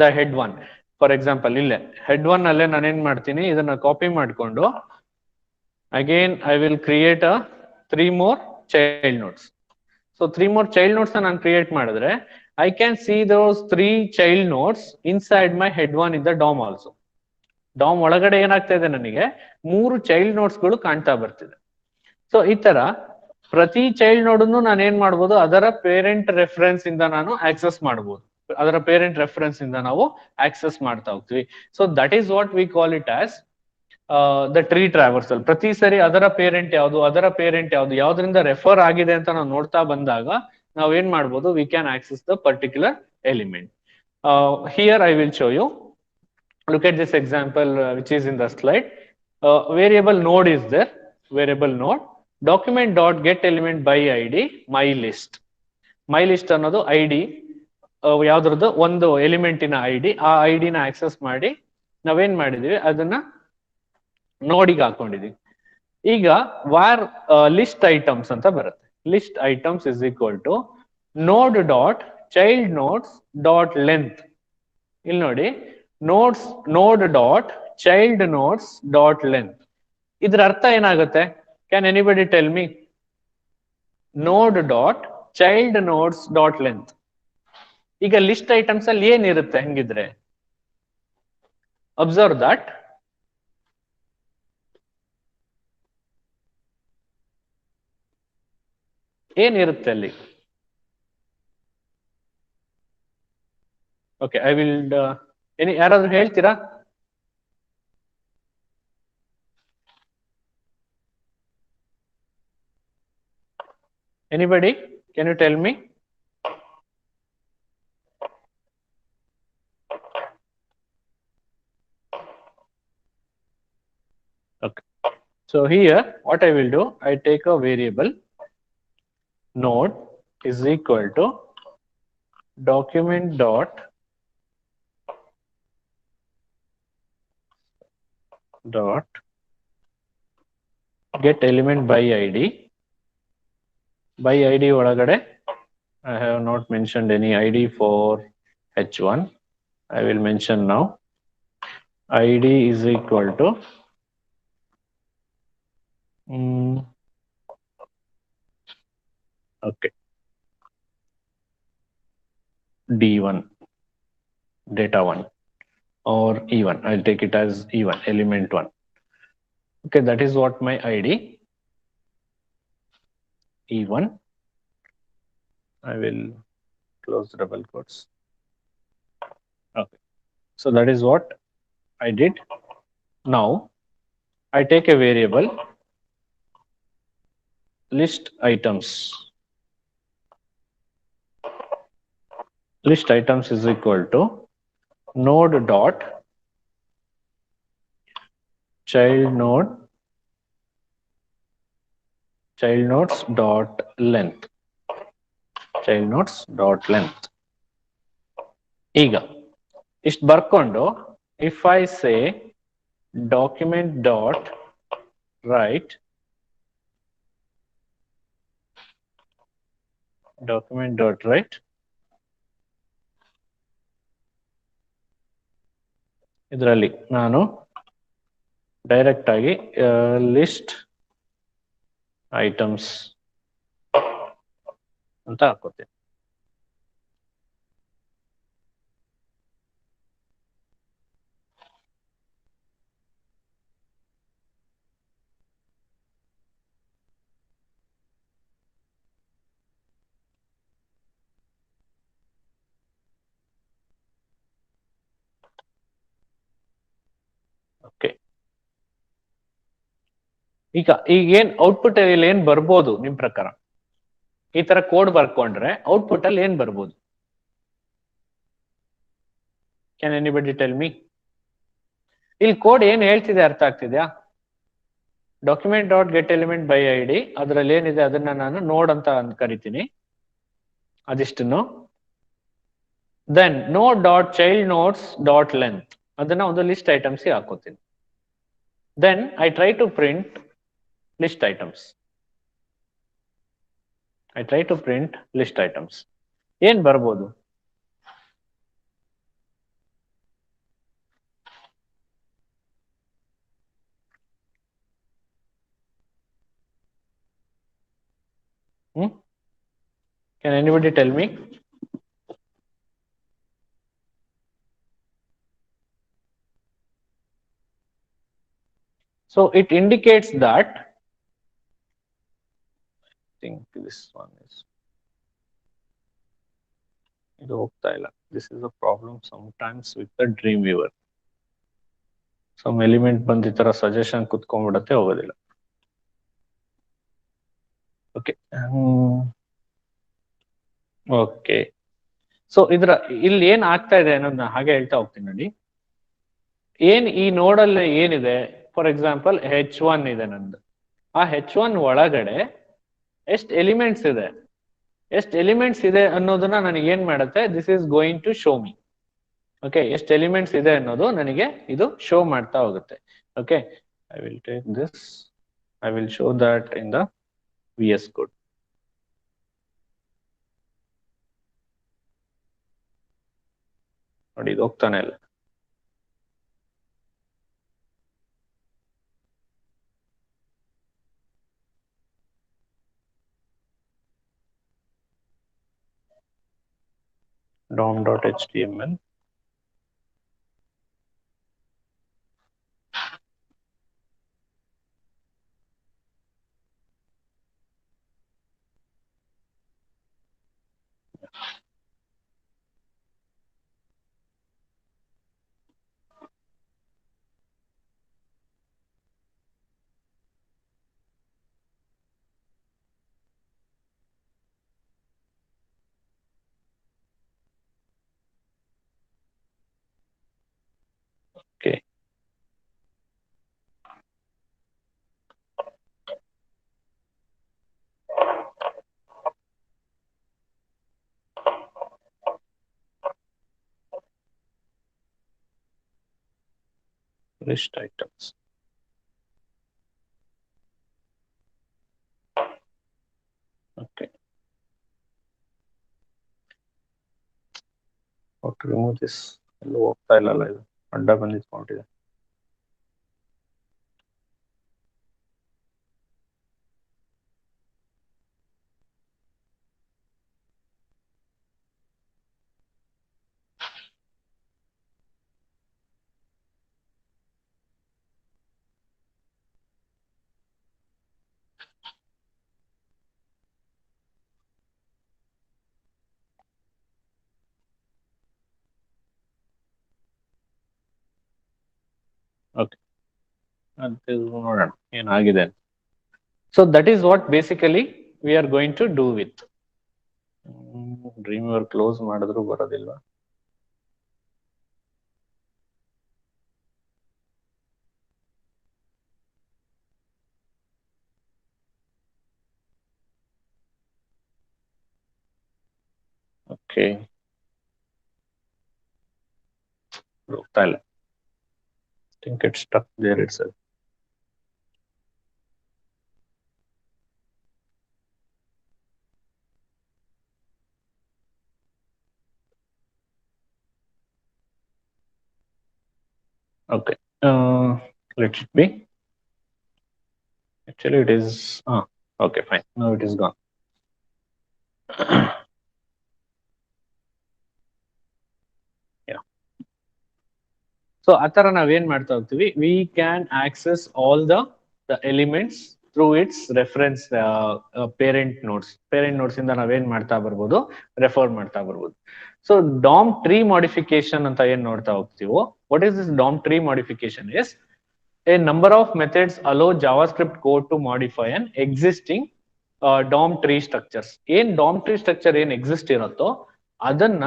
the head one. For example ಇಲ್ಲೇ ಹೆಡ್ ಒನ್ ಅಲ್ಲೇ ನಾನೇನ್ ಮಾಡ್ತೀನಿ, ಇದನ್ನ ಕಾಪಿ ಮಾಡಿಕೊಂಡು again I will create 3 more child notes. So 3 more child notes ನಾನು ಕ್ರಿಯೇಟ್ ಮಾಡಿದ್ರೆ I can C those 3 child notes inside my head one in the dam also. Dam ಒಳಗಡೆ ಏನಾಗ್ತಾ ಇದೆ, ನನಗೆ 3 ಚೈಲ್ಡ್ ನೋಟ್ಸ್ ಗಳು ಕಾಣ್ತಾ ಬರ್ತಿದೆ. ಸೊ ಈ ತರ ಪ್ರತಿ ಚೈಲ್ಡ್ ನೋಡನ್ನು ನಾನು ಏನ್ ಮಾಡ್ಬೋದು? ಅದರ ಪೇರೆಂಟ್ ರೆಫರೆನ್ಸ್ ಇಂದ ನಾನು ಆಕ್ಸೆಸ್ ಮಾಡಬಹುದು. ಅದರ ಪೇರೆಂಟ್ ರೆಫರೆನ್ಸ್ ಇಂದ ನಾವು ಆಕ್ಸೆಸ್ ಮಾಡ್ತಾ ಹೋಗ್ತೀವಿ. So that is what we call it as the tree traversal. ಪ್ರತಿ ಸರಿ ಅದರ ಪೇರೆಂಟ್ ಯಾವುದು, ಯಾವ್ದ್ರಿಂದ ರೆಫರ್ ಆಗಿದೆ ಅಂತ ನಾವು ನೋಡ್ತಾ ಬಂದಾಗ ನಾವ್ ಏನ್ ಮಾಡ್ಬೋದು? We can access the particular element. Here I will show you. Look at this example which is in the slide. Variable node is there. Variable node document dot get element by ID my list. My list ಅನ್ನೋದು ID, ಯಾವ್ದ್ರದ್ದು ಒಂದು ಎಲಿಮೆಂಟಿನ ID. ಆ ID ನ ಆಕ್ಸೆಸ್ ಮಾಡಿ ನಾವೇನ್ ಮಾಡಿದೀವಿ, ಅದನ್ನ ನೋಡಿಗೆ ಹಾಕೊಂಡಿದೀವಿ. ಈಗ ವಾರ್ ಲಿಸ್ಟ್ ಐಟಮ್ಸ್ ಅಂತ ಬರುತ್ತೆ. List items is equal to node dot child nodes dot length. ಇಲ್ಲಿ ನೋಡಿ, node dot child nodes dot length. ಇದರ ಅರ್ಥ ಏನಾಗುತ್ತೆ? Can anybody tell me? node dot child nodes dot length. ಈಗ ಲಿಸ್ಟ್ ಐಟಮ್ಸ್ ಅಲ್ಲಿ ಏನಿರುತ್ತೆ ಹಂಗಿದ್ರೆ? ಅಬ್ಸರ್ವ್ ದಟ್ ಏನಿರುತ್ತೆ ಅಲ್ಲಿ? ಓಕೆ, ಐ ವಿಲ್ ಯಾರಾದ್ರೂ ಹೇಳ್ತೀರಾ? Anybody can you tell me? Okay, so here what I will do, I take a variable node is equal to document dot get element by ID. By ID ಒಳಗಡೆ I have not mentioned any ID for H1. I will mention now. ID is equal to okay, D1 data 1 or E1. I'll take it as E1 element 1. Okay, that is what my ID. E1. I will close double quotes. Okay, so that is what I did. Now I take a variable list items. List items is equal to node dot child nodes dot length. Child nodes dot length. ಈಗ ಇಷ್ಟು ಬರ್ಕೊಂಡು if I say document dot write document dot write ಇದರಲ್ಲಿ ನಾನು ಡೈರೆಕ್ಟ್ ಆಗಿ ಲಿಸ್ಟ್ ಐಟಮ್ಸ್ ಅಂತ ಹಾಕೋತೀನಿ. ಓಕೆ, ಈಗೇನ್ ಔಟ್ಪುಟ್ ಅಲ್ಲಿ ಏನ್ ಬರ್ಬೋದು ನಿಮ್ ಪ್ರಕಾರ? ಈ ತರ ಕೋಡ್ ಬರ್ಕೊಂಡ್ರೆ ಔಟ್ಪುಟ್ ಅಲ್ಲಿ ಏನ್ ಬರ್ಬೋದು? Can anybody tell me? ಇಲ್ಲಿ ಕೋಡ್ ಏನ್ ಹೇಳ್ತಿದೆ ಅರ್ಥ ಆಗ್ತಿದ್ಯಾ? Document dot get element by I D, ಅದ್ರಲ್ಲಿ ಏನಿದೆ ಅದನ್ನ ನಾನು ನೋಡ್ ಅಂತ ಕರಿತೀನಿ, ಅದಿಷ್ಟನ್ನು. Then node dot child nodes dot length, ಅದನ್ನ ಒಂದು ಲಿಸ್ಟ್ ಐಟಮ್ಸ್ ಗೆ ಹಾಕೋತೀನಿ. Then I try to print list items. ಏನ್ ಬರ್ಬೋದು? Can anybody tell me? So it indicates that, I think this one is, ಇದು ಹೋಗ್ತಾ ಇಲ್ಲ. This is a problem sometimes with the Dreamweaver. Some element ಬಂದ ಈ ತರ ಸಜೆಷನ್ ಕುತ್ಕೊಂಡ್ಬಿಡತ್ತೆ, ಹೋಗೋದಿಲ್ಲ. ಓಕೆ ಓಕೆ, ಸೊ ಇಲ್ಲಿ ಏನ್ ಆಗ್ತಾ ಇದೆ ಅನ್ನೋದನ್ನ ಹಾಗೆ ಹೇಳ್ತಾ ಹೋಗ್ತೀನಿ ನೋಡಿ. ಏನ್ ಈ ನೋಡಲ್ಲಿ ಏನಿದೆ, ಫಾರ್ ಎಕ್ಸಾಂಪಲ್ H1 ಇದೆ ನಂದು. ಆ H1 ಒಳಗಡೆ ಎಷ್ಟು ಎಲಿಮೆಂಟ್ಸ್ ಇದೆ ಅನ್ನೋದನ್ನ ನನಗೆ ಏನ್ ಮಾಡುತ್ತೆ, this is going to show me. Okay, ಎಷ್ಟು ಎಲಿಮೆಂಟ್ಸ್ ಇದೆ ಅನ್ನೋದು ನನಗೆ ಇದು ಶೋ ಮಾಡ್ತಾ ಹೋಗುತ್ತೆ. Okay, I will take this, I will show that in the VS Code. ನೋಡಿ, ಇದು ಹೋಗ್ತಾನೆ ಇಲ್ಲ. dom.html. Okay. List items. Okay. How to remove this? ಎಲ್ಲೂ ಹೋಗ್ತಾ ಇಲ್ಲ ಇದು, ಅಡ್ಡ ಬಂದಿಟ್ಕೊಂಡಿದೆ. ಓಕೆ, ಅದು ನೋಡೋಣ ಏನಾಗಿದೆ. So that is what basically we are going to do with Dreamweaver. Close ಮಾಡಿದ್ರು ಬರೋದಿಲ್ಲ. ಓಕೆ, ಹೋಗ್ತಾ ಇಲ್ಲ. think it's stuck there itself. Okay, let it be. Actually, it is. Okay, fine. Now it is gone. Yeah. So ಆ ತರ ನಾವೇನ್ ಮಾಡ್ತಾ ಹೋಗ್ತೀವಿ, we can access all the elements through its reference parent nodes ಇಂದ ನಾವೇನ್ ಮಾಡ್ತಾ ಬರ್ಬೋದು, ರೆಫರ್ ಮಾಡ್ತಾ ಬರ್ಬೋದು. ಸೊ ಡಾಮ್ ಟ್ರೀ ಮಾಡಿಫಿಕೇಶನ್ ಅಂತ ಏನ್ ನೋಡ್ತಾ ಹೋಗ್ತೀವೋ, what is this DOM tree modification is a number of methods allow JavaScript code to modify an existing DOM tree structures. ಏನ್ DOM tree structure ಏನ್ ಎಕ್ಸಿಸ್ಟ್ ಇರುತ್ತೋ ಅದನ್ನ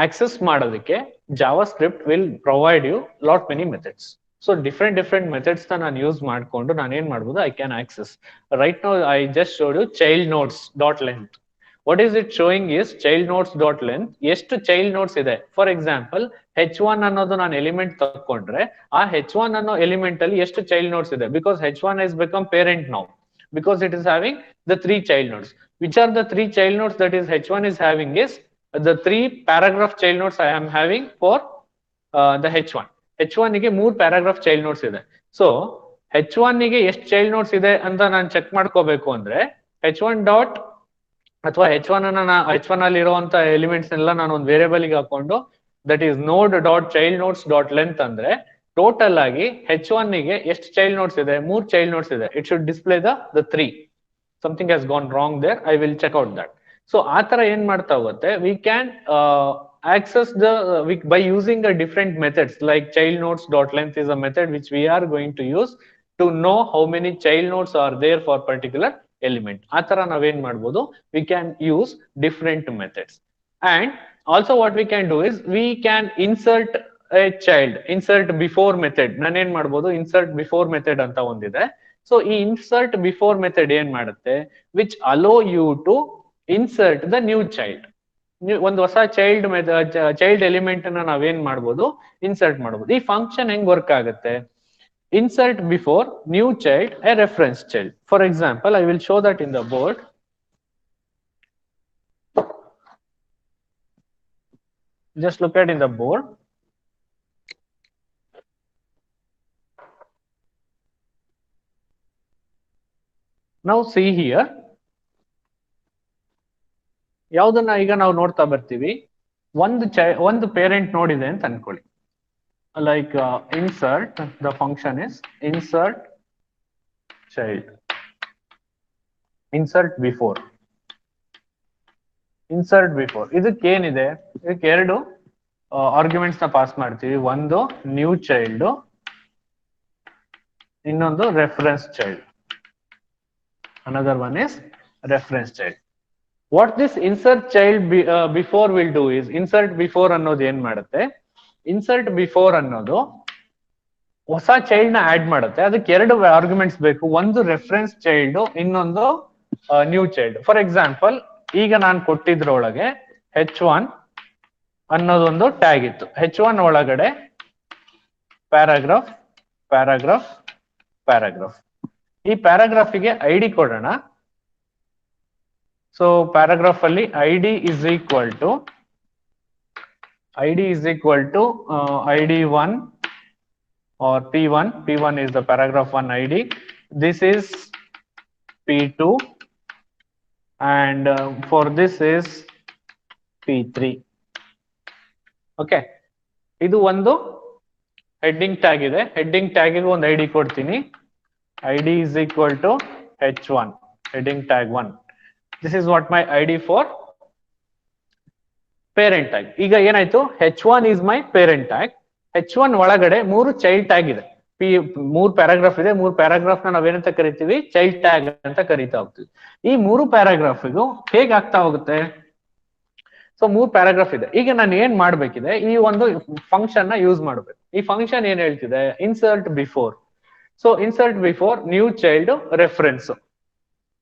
ಆಕ್ಸೆಸ್ ಮಾಡೋದಕ್ಕೆ JavaScript will provide you lot many methods. So different methods ನಾನು ಯೂಸ್ ಮಾಡ್ಕೊಂಡು ನಾನು ಏನ್ ಮಾಡ್ಬೋದು, I can access. Right now I just showed you child nodes dot length. What is it showing is child nodes dot length. ಎಷ್ಟು child nodes ಇದೆ? For example, h1 ಅನ್ನೋದು ನಾನು ಎಲಿಮೆಂಟ್ ತಕೊಂಡ್ರೆ ಆ h1 ಅನ್ನೋ ಎಲಿಮೆಂಟ್ ಅಲ್ಲಿ ಎಷ್ಟು child nodes ಇದೆ? Because h1 has become parent now, because it is having the 3 child nodes. Which are the 3 child nodes that is h1 is having is the 3 paragraph child nodes I am having for the h1. h1 ಗೆ 3 paragraph child nodes ಇದೆ. So h1 ಗೆ ಎಷ್ಟು child nodes ಇದೆ ಅಂತ ನಾನು ಚೆಕ್ ಮಾಡ್ಕೋಬೇಕು ಅಂದ್ರೆ h1 ಡಾಟ್ ಅಥವಾ h1 ಅನ್ನ h1 ಅಲ್ಲಿ ಇರುವಂತ ಎಲಿಮೆಂಟ್ಸ್ ಎಲ್ಲ ನಾನು ಒಂದು ವೇರಿಯಬಲ್ ಗೆ ಹಾಕೊಂಡು that is node dot child nodes dot length ಅಂದ್ರೆ ಟೋಟಲ್ ಆಗಿ h1 ಗೆ ಎಷ್ಟು ಚೈಲ್ಡ್ ನೋಡ್ಸ್ ಇದೆ? 3 ಚೈಲ್ಡ್ ನೋಡ್ಸ್ ಇದೆ. It should display the 3. Something has gone wrong there. I will check out that. So ಆ ತರ ಏನ್ ಮಾಡ್ತಾ ಹೋಗುತ್ತೆ, we can access by using a different methods like child nodes dot length is a method which we are going to use to know how many child nodes are there for particular element. ಆ ತರ ನಾವೇನ್ ಮಾಡ್ಬೋದು, we can use different methods. And also what we can do is we can insert a child, insert before method. ನಾನೇನ್ ಮಾಡ್ಬೋದು, insert before method ಅಂತ ಒಂದಿದೆ. ಸೊ ಈ insert before method ಏನ್ ಮಾಡುತ್ತೆ, which allow you to insert the new child. ಒಂದು ಹೊಸ ಚೈಲ್ಡ್ ಎಲಿಮೆಂಟ್ ಅನ್ನ ನಾವೇನ್ ಮಾಡ್ಬೋದು, ಇನ್ಸರ್ಟ್ ಮಾಡ್ಬೋದು. ಈ ಫಂಕ್ಷನ್ ಹೆಂಗ್ ವರ್ಕ್ ಆಗುತ್ತೆ, insert before new child a reference child. For example, I will show that in the board. Just look at in the board. Now see here. ಯಾವ್ದನ್ನ ಈಗ ನಾವು ನೋಡ್ತಾ ಬರ್ತೀವಿ, ಒಂದು ಪೇರೆಂಟ್ ನೋಡ್ ಇದೆ ಅಂತ ಅನ್ಕೊಳ್ಳಿ. Like insert, the function is insert child, insert before. ಇದಕ್ಕೆ ಏನಿದೆ, ಇದಕ್ಕೆ ಎರಡು ಆರ್ಗ್ಯುಮೆಂಟ್ಸ್ ನ ಪಾಸ್ ಮಾಡ್ತೀವಿ. ಒಂದು ನ್ಯೂ ಚೈಲ್ಡ್, ಇನ್ನೊಂದು reference child. Another one is reference child. What this insert child before will do is, insert before ಅನ್ನೋದು ಏನ್ ಮಾಡುತ್ತೆ, ಇನ್ಸರ್ಟ್ ಬಿಫೋರ್ ಅನ್ನೋದು ಹೊಸ ಚೈಲ್ಡ್ ನ ಆಡ್ ಮಾಡುತ್ತೆ. ಅದಕ್ಕೆ ಎರಡು ಆರ್ಗ್ಯುಮೆಂಟ್ಸ್ ಬೇಕು, ಒಂದು ರೆಫರೆನ್ಸ್ ಚೈಲ್ಡ್, ಇನ್ನೊಂದು ನ್ಯೂ ಚೈಲ್ಡ್. ಫಾರ್ ಎಕ್ಸಾಂಪಲ್, ಈಗ ನಾನು ಕೊಟ್ಟಿದ್ರೊಳಗೆ h1 ಅನ್ನೋದೊಂದು ಟ್ಯಾಗ್ ಇತ್ತು. h1 ಒಳಗಡೆ ಪ್ಯಾರಾಗ್ರಾಫ್ ಪ್ಯಾರಾಗ್ರಾಫ್ ಪ್ಯಾರಾಗ್ರಾಫ್. ಈ ಪ್ಯಾರಾಗ್ರಾಫಿಗೆ ಐಡಿ ಕೊಡೋಣ. ಸೊ ಪ್ಯಾರಾಗ್ರಾಫ್ ಅಲ್ಲಿ ID is equal to ID1 or P1. P1 is the paragraph 1 ID. This is P2 and for this is P3. Okay. ಇದು ಒಂದು ಹೆಡ್ಡಿಂಗ್ ಟ್ಯಾಗ್ ಇದೆ. ಹೆಡ್ಡಿಂಗ್ ಟ್ಯಾಗ್ ಗೆ ಒಂದು ಐಡಿ ಕೊಡ್ತೀನಿ. ID is equal to H1, heading tag 1. This is what my ID for parent tag. ಈಗ ಏನಾಯ್ತು, h1 is my parent tag. h1 ಒಳಗಡೆ 3 ಚೈಲ್ಡ್ ಟ್ಯಾಗ್ ಇದೆ. 3 ಪ್ಯಾರಾಗ್ರಾಫ್ ಇದೆ. 3 ಪ್ಯಾರಾಗ್ರಾಫ್ ನ ನಾವೇನಂತ ಕರಿತೀವಿ, ಚೈಲ್ಡ್ ಟ್ಯಾಗ್ ಅಂತ ಕರಿತಾ ಹೋಗ್ತೀವಿ. ಈ 3 ಪ್ಯಾರಾಗ್ರಾಫಿಗೂ ಹೇಗೆ ಆಗ್ತಾ ಹೋಗುತ್ತೆ, ಸೊ 3 ಪ್ಯಾರಾಗ್ರಾಫ್ ಇದೆ. ಈಗ ನಾನು ಏನ್ ಮಾಡ್ಬೇಕಿದೆ, ಈ ಒಂದು ಫಂಕ್ಷನ್ ನ ಯೂಸ್ ಮಾಡ್ಬೇಕು. ಈ ಫಂಕ್ಷನ್ ಏನ್ ಹೇಳ್ತಿದೆ, insert before. So insert before new child reference.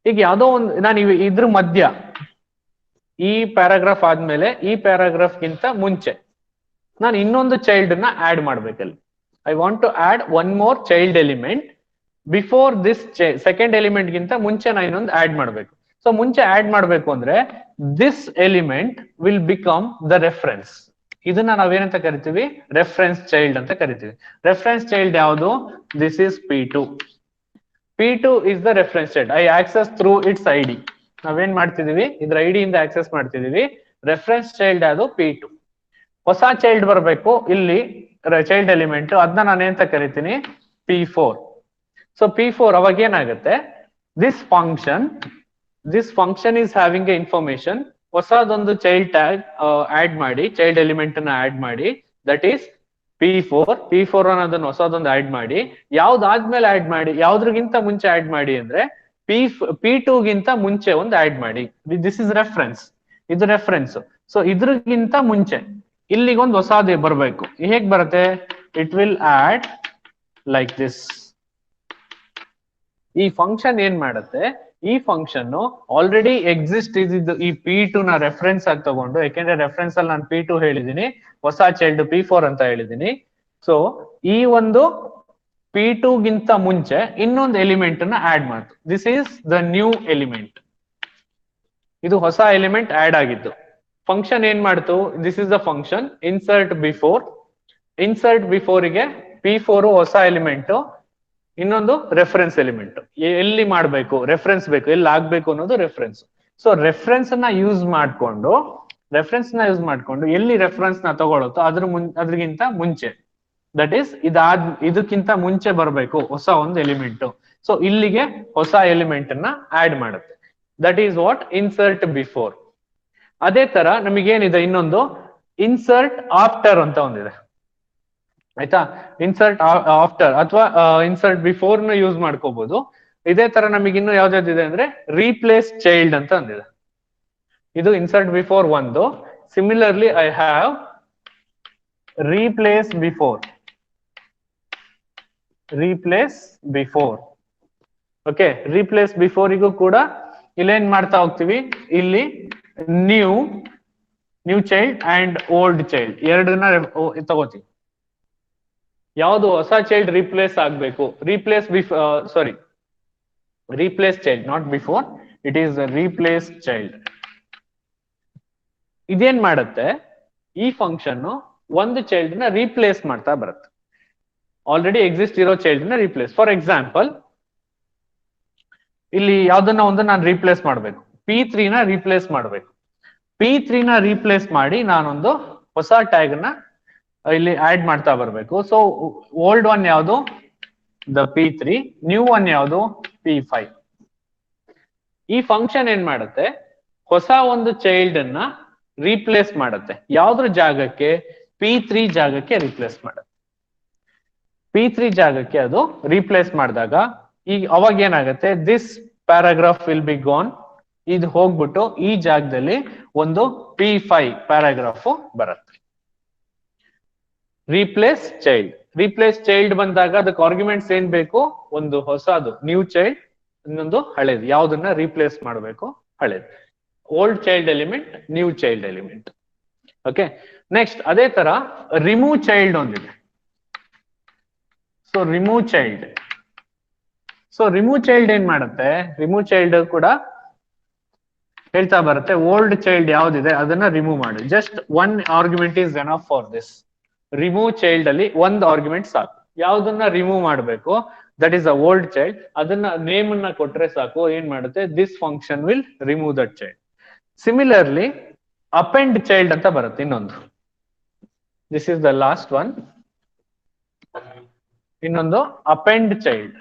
ಈಗ ಯಾವ್ದೋ ಒಂದು ನಾನು ಇದ್ರ ಮಧ್ಯ ಈ ಪ್ಯಾರಾಗ್ರಾಫ್ ಆದ್ಮೇಲೆ ಈ ಪ್ಯಾರಾಗ್ರಾಫ್ ಗಿಂತ ಮುಂಚೆ ನಾನು ಇನ್ನೊಂದು ಚೈಲ್ಡ್ ನ ಆಡ್ ಮಾಡ್ಬೇಕಲ್ಲಿ. I want to add one more child element before this second element ಗಿಂತ ಮುಂಚೆ ನಾನು ಇನ್ನೊಂದು ಆಡ್ ಮಾಡಬೇಕು. ಸೊ ಮುಂಚೆ ಆಡ್ ಮಾಡಬೇಕು ಅಂದ್ರೆ this element will become the reference. ಇದನ್ನ ನಾವೇನಂತ ಕರಿತೀವಿ? ರೆಫರೆನ್ಸ್ ಚೈಲ್ಡ್ ಅಂತ ಕರಿತೀವಿ. ರೆಫರೆನ್ಸ್ ಚೈಲ್ಡ್ ಯಾವುದು? This is P2. P2 is the reference child. I access through it's ID. ನಾವೇನ್ ಮಾಡ್ತಿದೀವಿ? ಇದ್ರ ಐಡಿ ಇಂದ ಆಕ್ಸೆಸ್ ಮಾಡ್ತಿದೀವಿ. ರೆಫರೆನ್ಸ್ ಚೈಲ್ಡ್ ಯಾವುದು? P2. ಹೊಸ ಚೈಲ್ಡ್ ಬರಬೇಕು ಇಲ್ಲಿ ಚೈಲ್ಡ್ ಎಲಿಮೆಂಟ್, ಅದನ್ನ ನಾನೇಂತ ಕರಿತೀನಿ? P4. ಸೊ P4 ಅವಾಗ ಏನಾಗುತ್ತೆ? This function is having A information. ಹೊಸದೊಂದು ಚೈಲ್ಡ್ ಟ್ಯಾಗ್ ಆಡ್ ಮಾಡಿ, ಚೈಲ್ಡ್ ಎಲಿಮೆಂಟ್ ಅನ್ನ ಆಡ್ ಮಾಡಿ, ದಟ್ ಈಸ್ P4 ಅನ್ನೋದನ್ನ ಹೊಸದೊಂದು ಆಡ್ ಮಾಡಿ. ಯಾವ್ದಾದ್ಮೇಲೆ ಆಡ್ ಮಾಡಿ? ಯಾವ್ದ್ರಗಿಂತ ಮುಂಚೆ ಆಡ್ ಮಾಡಿ ಅಂದ್ರೆ P2 ಗಿಂತ ಮುಂಚೆ ಒಂದು ಆಡ್ ಮಾಡಿ. This is reference. ಇದು ರೆಫರೆನ್ಸ್. ಸೊ ಇದ್ರಗಿಂತ ಮುಂಚೆ ಇಲ್ಲಿಗೊಂದು ಹೊಸದೇ ಬರಬೇಕು. ಹೇಗ್ ಬರುತ್ತೆ? It will add like this. ಈ ಫಂಕ್ಷನ್ ಏನ್ ಮಾಡುತ್ತೆ? ಈ ಫಂಕ್ಷನ್ ಆಲ್ರೆಡಿ ಎಕ್ಸಿಸ್ಟ್ ಇದ್ದಿದ್ದು ಈ P2 ನ ರೆಫರೆನ್ಸ್ ಆಗಿ ತಗೊಂಡು, ಯಾಕೆಂದ್ರೆ ರೆಫರೆನ್ಸ್ ಅಲ್ಲಿ ನಾನು P2 ಹೇಳಿದೀನಿ, ಹೊಸ ಚೈಲ್ಡ್ P4 ಅಂತ ಹೇಳಿದೀನಿ. ಸೊ ಈ ಒಂದು P2 ಗಿಂತ ಮುಂಚೆ ಇನ್ನೊಂದು ಎಲಿಮೆಂಟ್ ಅನ್ನ ಆಡ್ ಮಾಡ್ತು. This is the new element. ಇದು ಹೊಸ ಎಲಿಮೆಂಟ್ ಆಡ್ ಆಗಿದ್ದು. ಫಂಕ್ಷನ್ ಏನ್ ಮಾಡ್ತು? This is the function insert before. Insert before ಗೆ P4 ಹೊಸ ಎಲಿಮೆಂಟ್, ಇನ್ನೊಂದು ರೆಫರೆನ್ಸ್ ಎಲಿಮೆಂಟ್. ಎಲ್ಲಿ ಮಾಡ್ಬೇಕು? ರೆಫರೆನ್ಸ್ ಬೇಕು, ಎಲ್ಲಿ ಆಗ್ಬೇಕು ಅನ್ನೋದು ರೆಫರೆನ್ಸ್. ಸೊ ರೆಫರೆನ್ಸ್ ನ ಯೂಸ್ ಮಾಡ್ಕೊಂಡು ಎಲ್ಲಿ ರೆಫರೆನ್ಸ್ ನ ತಗೊಳುತ್ತೋ ಅದ್ರಗಿಂತ ಮುಂಚೆ, ದಟ್ ಈಸ್ ಇದಕ್ಕಿಂತ ಮುಂಚೆ ಬರಬೇಕು ಹೊಸ ಒಂದು ಎಲಿಮೆಂಟ್. ಸೊ ಇಲ್ಲಿಗೆ ಹೊಸ ಎಲಿಮೆಂಟ್ ಅನ್ನ ಆಡ್ ಮಾಡುತ್ತೆ. That is what insert before. ಅದೇ ತರ ನಮಗೇನಿದೆ ಇನ್ನೊಂದು ಇನ್ಸರ್ಟ್ ಆಫ್ಟರ್ ಅಂತ ಒಂದಿದೆ, ಆಯ್ತಾ? ಇನ್ಸರ್ಟ್ ಆಫ್ಟರ್ ಅಥವಾ ಇನ್ಸರ್ಟ್ ಬಿಫೋರ್ ನ ಯೂಸ್ ಮಾಡ್ಕೋಬಹುದು. ಇದೇ ತರ ನಮಗೆ ಇನ್ನು ಯಾವ್ದಾವ್ದಿದೆ ಅಂದ್ರೆ ರೀಪ್ಲೇಸ್ ಚೈಲ್ಡ್ ಅಂತ ಅಂದಿದೆ. ಇದು ಇನ್ಸರ್ಟ್ ಬಿಫೋರ್ ಒಂದು. Similarly I have replace before. Okay, replace ಬಿಫೋರಿಗೂ ಕೂಡ ಇಲ್ಲೇನ್ ಮಾಡ್ತಾ ಹೋಗ್ತೀವಿ? ಇಲ್ಲಿ new child and old child ಎರಡನ್ನ ತಗೋತೀವಿ. ಯಾವುದು ಹೊಸ ಚೈಲ್ಡ್ ರೀಪ್ಲೇಸ್ ಆಗ್ಬೇಕು? Replace child, not before. It is replace child. ಇದೇನ್ ಮಾಡುತ್ತೆ? ಈ ಫಂಕ್ಷನ್ ಒಂದು ಚೈಲ್ಡ್ ನ ರೀಪ್ಲೇಸ್ ಮಾಡ್ತಾ ಬರುತ್ತೆ. ಆಲ್ರೆಡಿ ಎಕ್ಸಿಸ್ಟ್ ಇರೋ ಚೈಲ್ಡ್ ನ ರೀಪ್ಲೇಸ್. ಫಾರ್ ಎಕ್ಸಾಂಪಲ್, ಇಲ್ಲಿ ಯಾವ್ದನ್ನ ಒಂದು ನಾನು ರೀಪ್ಲೇಸ್ ಮಾಡ್ಬೇಕು. P3 ನ ರೀಪ್ಲೇಸ್ ಮಾಡ್ಬೇಕು. P3 ನ ರೀಪ್ಲೇಸ್ ಮಾಡಿ ನಾನೊಂದು ಹೊಸ ಟ್ಯಾಗ್ ನ ಇಲ್ಲಿ ಆಡ್ ಮಾಡ್ತಾ ಬರ್ಬೇಕು. ಸೊ ಓಲ್ಡ್ ಒನ್ ಯಾವುದು? The P3. ನ್ಯೂ ಒನ್ ಯಾವುದು? P5. ಈ ಫಂಕ್ಷನ್ ಏನ್ ಮಾಡುತ್ತೆ? ಹೊಸ ಒಂದು ಚೈಲ್ಡ್ ಅನ್ನ ರೀಪ್ಲೇಸ್ ಮಾಡುತ್ತೆ. ಯಾವ್ದ್ರ ಜಾಗಕ್ಕೆ? P3 ಜಾಗಕ್ಕೆ ರೀಪ್ಲೇಸ್ ಮಾಡುತ್ತೆ. P3 ಜಾಗಕ್ಕೆ ಅದು ರೀಪ್ಲೇಸ್ ಮಾಡಿದಾಗ ಈಗ ಅವಾಗ ಏನಾಗುತ್ತೆ? This paragraph will be gone. ಇದು ಹೋಗ್ಬಿಟ್ಟು ಈ ಜಾಗದಲ್ಲಿ ಒಂದು P5 ಪ್ಯಾರಾಗ್ರಾಫ್ ಬರುತ್ತೆ. ರೀಪ್ಲೇಸ್ ಚೈಲ್ಡ್ ಬಂದಾಗ ಅದಕ್ಕೆ ಆರ್ಗ್ಯುಮೆಂಟ್ಸ್ ಏನ್ ಬೇಕು? ಒಂದು ಹೊಸದು ನ್ಯೂ ಚೈಲ್ಡ್, ಇನ್ನೊಂದು ಹಳೇದು. ಯಾವ್ದನ್ನ ರೀಪ್ಲೇಸ್ ಮಾಡಬೇಕು? ಹಳೇದು. Old child element, new child element. Okay, next ಅದೇ ತರ ರಿಮೂವ್ ಚೈಲ್ಡ್ ಒಂದಿದೆ. ಸೊ ರಿಮೂವ್ ಚೈಲ್ಡ್ ಏನ್ ಮಾಡುತ್ತೆ? ರಿಮೂವ್ ಚೈಲ್ಡ್ ಕೂಡ ಹೇಳ್ತಾ ಬರುತ್ತೆ, ಓಲ್ಡ್ ಚೈಲ್ಡ್ ಯಾವ್ದಿದೆ ಅದನ್ನ ರಿಮೂವ್ ಮಾಡಿ. Just one argument is enough for this. Remove child ಅಲ್ಲಿ ಒಂದು ಆರ್ಗ್ಯುಮೆಂಟ್ ಸಾಕು. ಯಾವ್ದನ್ನ ರಿಮೂವ್ ಮಾಡಬೇಕು? That is a old child. ಅದನ್ನ ನೇಮ್ ಅನ್ನ ಕೊಟ್ರೆ ಸಾಕು. ಏನ್ ಮಾಡುತ್ತೆ? This function will remove that child. Similarly append child ಅಂತ ಬರುತ್ತೆ ಇನ್ನೊಂದು. This is the last one. ಇನ್ನೊಂದು append child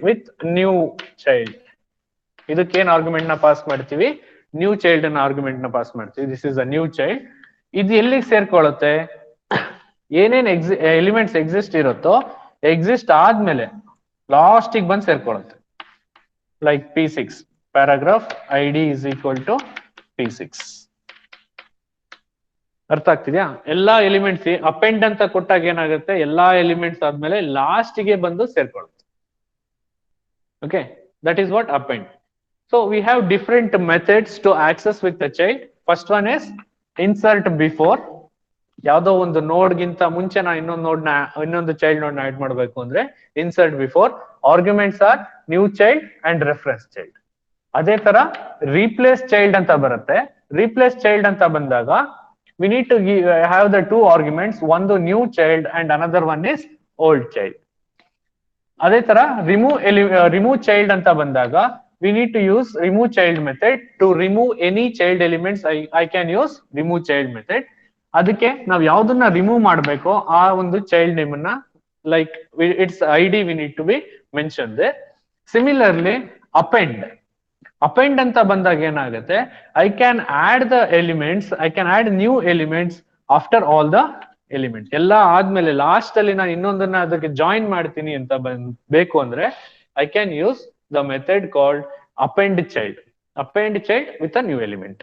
with new child. ಇದಕ್ಕೇನ್ ಆರ್ಗ್ಯುಮೆಂಟ್ ನ ಪಾಸ್ ಮಾಡ್ತೀವಿ? ನ್ಯೂ ಚೈಲ್ಡ್ ಅನ್ನ ಆರ್ಗ್ಯುಮೆಂಟ್ ನ ಪಾಸ್ ಮಾಡ್ತೀವಿ. This is a new child. ಇದು ಎಲ್ಲಿಗೆ ಸೇರ್ಕೊಳ್ಳುತ್ತೆ? ಏನೇನ್ ಎಲಿಮೆಂಟ್ಸ್ ಎಕ್ಸಿಸ್ಟ್ ಇರುತ್ತೋ ಎಕ್ಸಿಸ್ಟ್ ಆದ್ಮೇಲೆ ಲಾಸ್ಟಿಗೆ ಬಂದು ಸೇರ್ಕೊಳ್ಳುತ್ತೆ. Like P6 paragraph ID is equal to P6. ಅರ್ಥ ಆಗ್ತಿದ್ಯಾ? ಎಲ್ಲಾ ಎಲಿಮೆಂಟ್ಸ್ ಅಪೆಂಡ್ ಅಂತ ಕೊಟ್ಟಾಗ ಏನಾಗುತ್ತೆ? ಎಲ್ಲಾ ಎಲಿಮೆಂಟ್ಸ್ ಆದ್ಮೇಲೆ ಲಾಸ್ಟಿಗೆ ಬಂದು ಸೇರ್ಕೊಳ್ಳುತ್ತೆ. Okay, that is what append. So we have different methods to access with the child. First one is insert before. ಯಾವ್ದೋ ಒಂದು ನೋಡ್ಗಿಂತ ಮುಂಚೆ ನಾ ಇನ್ನೊಂದು ಚೈಲ್ಡ್ ನೋಡ್ ನ ಆಡ್ ಮಾಡ್ಬೇಕು ಅಂದ್ರೆ insert before arguments are new child and reference child. ಅದೇ ತರ ರೀಪ್ಲೇಸ್ ಚೈಲ್ಡ್ ಅಂತ ಬರುತ್ತೆ. ರೀಪ್ಲೇಸ್ ಚೈಲ್ಡ್ ಅಂತ ಬಂದಾಗ we need to have the two arguments, ಒಂದು new child and another one is old child. ಅದೇ ತರ ರಿಮೂವ್ ಚೈಲ್ಡ್ ಅಂತ ಬಂದಾಗ we need to use remove child method. To remove any child elements I can use remove child method. ಅದಕ್ಕೆ ನಾವ್ ಯಾವ್ದನ್ನ ರಿಮೂವ್ ಮಾಡ್ಬೇಕೋ ಆ ಒಂದು ಚೈಲ್ಡ್ ನೇಮ್ ಅನ್ನ like its ID we need to be mention they. Similarly append ಅಂತ ಬಂದಾಗ ಏನಾಗುತ್ತೆ, I can add the elements, I can add new elements after all the element. ಎಲ್ಲ ಆದ್ಮೇಲೆ ಲಾಸ್ಟ್ ಅಲ್ಲಿ ನಾನು ಇನ್ನೊಂದನ್ನ ಅದಕ್ಕೆ ಜಾಯಿನ್ ಮಾಡ್ತೀನಿ ಅಂತ ಬೇಕು ಅಂದ್ರೆ I can use the method called append child with a new element.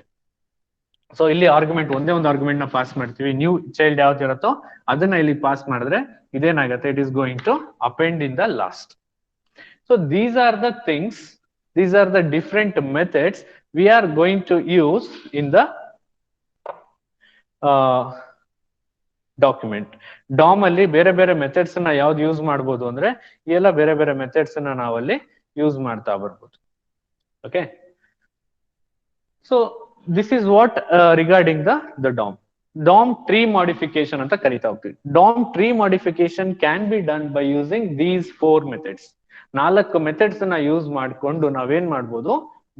So ಇಲ್ಲಿ ಆರ್ಗ್ಯುಮೆಂಟ್ ಒಂದೇ ಒಂದು ಆರ್ಗ್ಯುಮೆಂಟ್ ನ ಪಾಸ್ ಮಾಡ್ತೀವಿ, ನ್ಯೂ ಚೈಲ್ಡ್ ಯಾವ್ದು ಇರುತ್ತೋ ಅದನ್ನ ಇಲ್ಲಿ ಪಾಸ್ ಮಾಡಿದ್ರೆ ಇದೇನಾಗುತ್ತೆ, it is going to append in the last. So these are the things, these are the different methods we are going to use in the document. DOM ಅಲ್ಲಿ ಬೇರೆ ಬೇರೆ ಮೆಥಡ್ಸ್ ನ ಯಾವ್ದು ಯೂಸ್ ಮಾಡಬಹುದು ಅಂದ್ರೆ ಎಲ್ಲ ಬೇರೆ ಬೇರೆ ಮೆಥಡ್ಸ್ ನ ನಾವಲ್ಲಿ ಯೂಸ್ ಮಾಡ್ತಾ ಬರ್ಬೋದು. Okay, so this is what regarding the DOM tree modification ಅಂತ ಕರಿತಾ ಹೋಗ್ತೀವಿ. DOM tree modification can be done by using these 4 methods. 4 methods ನ ಯೂಸ್ ಮಾಡ್ಕೊಂಡು ನಾವೇನ್ ಮಾಡ್ಬೋದು,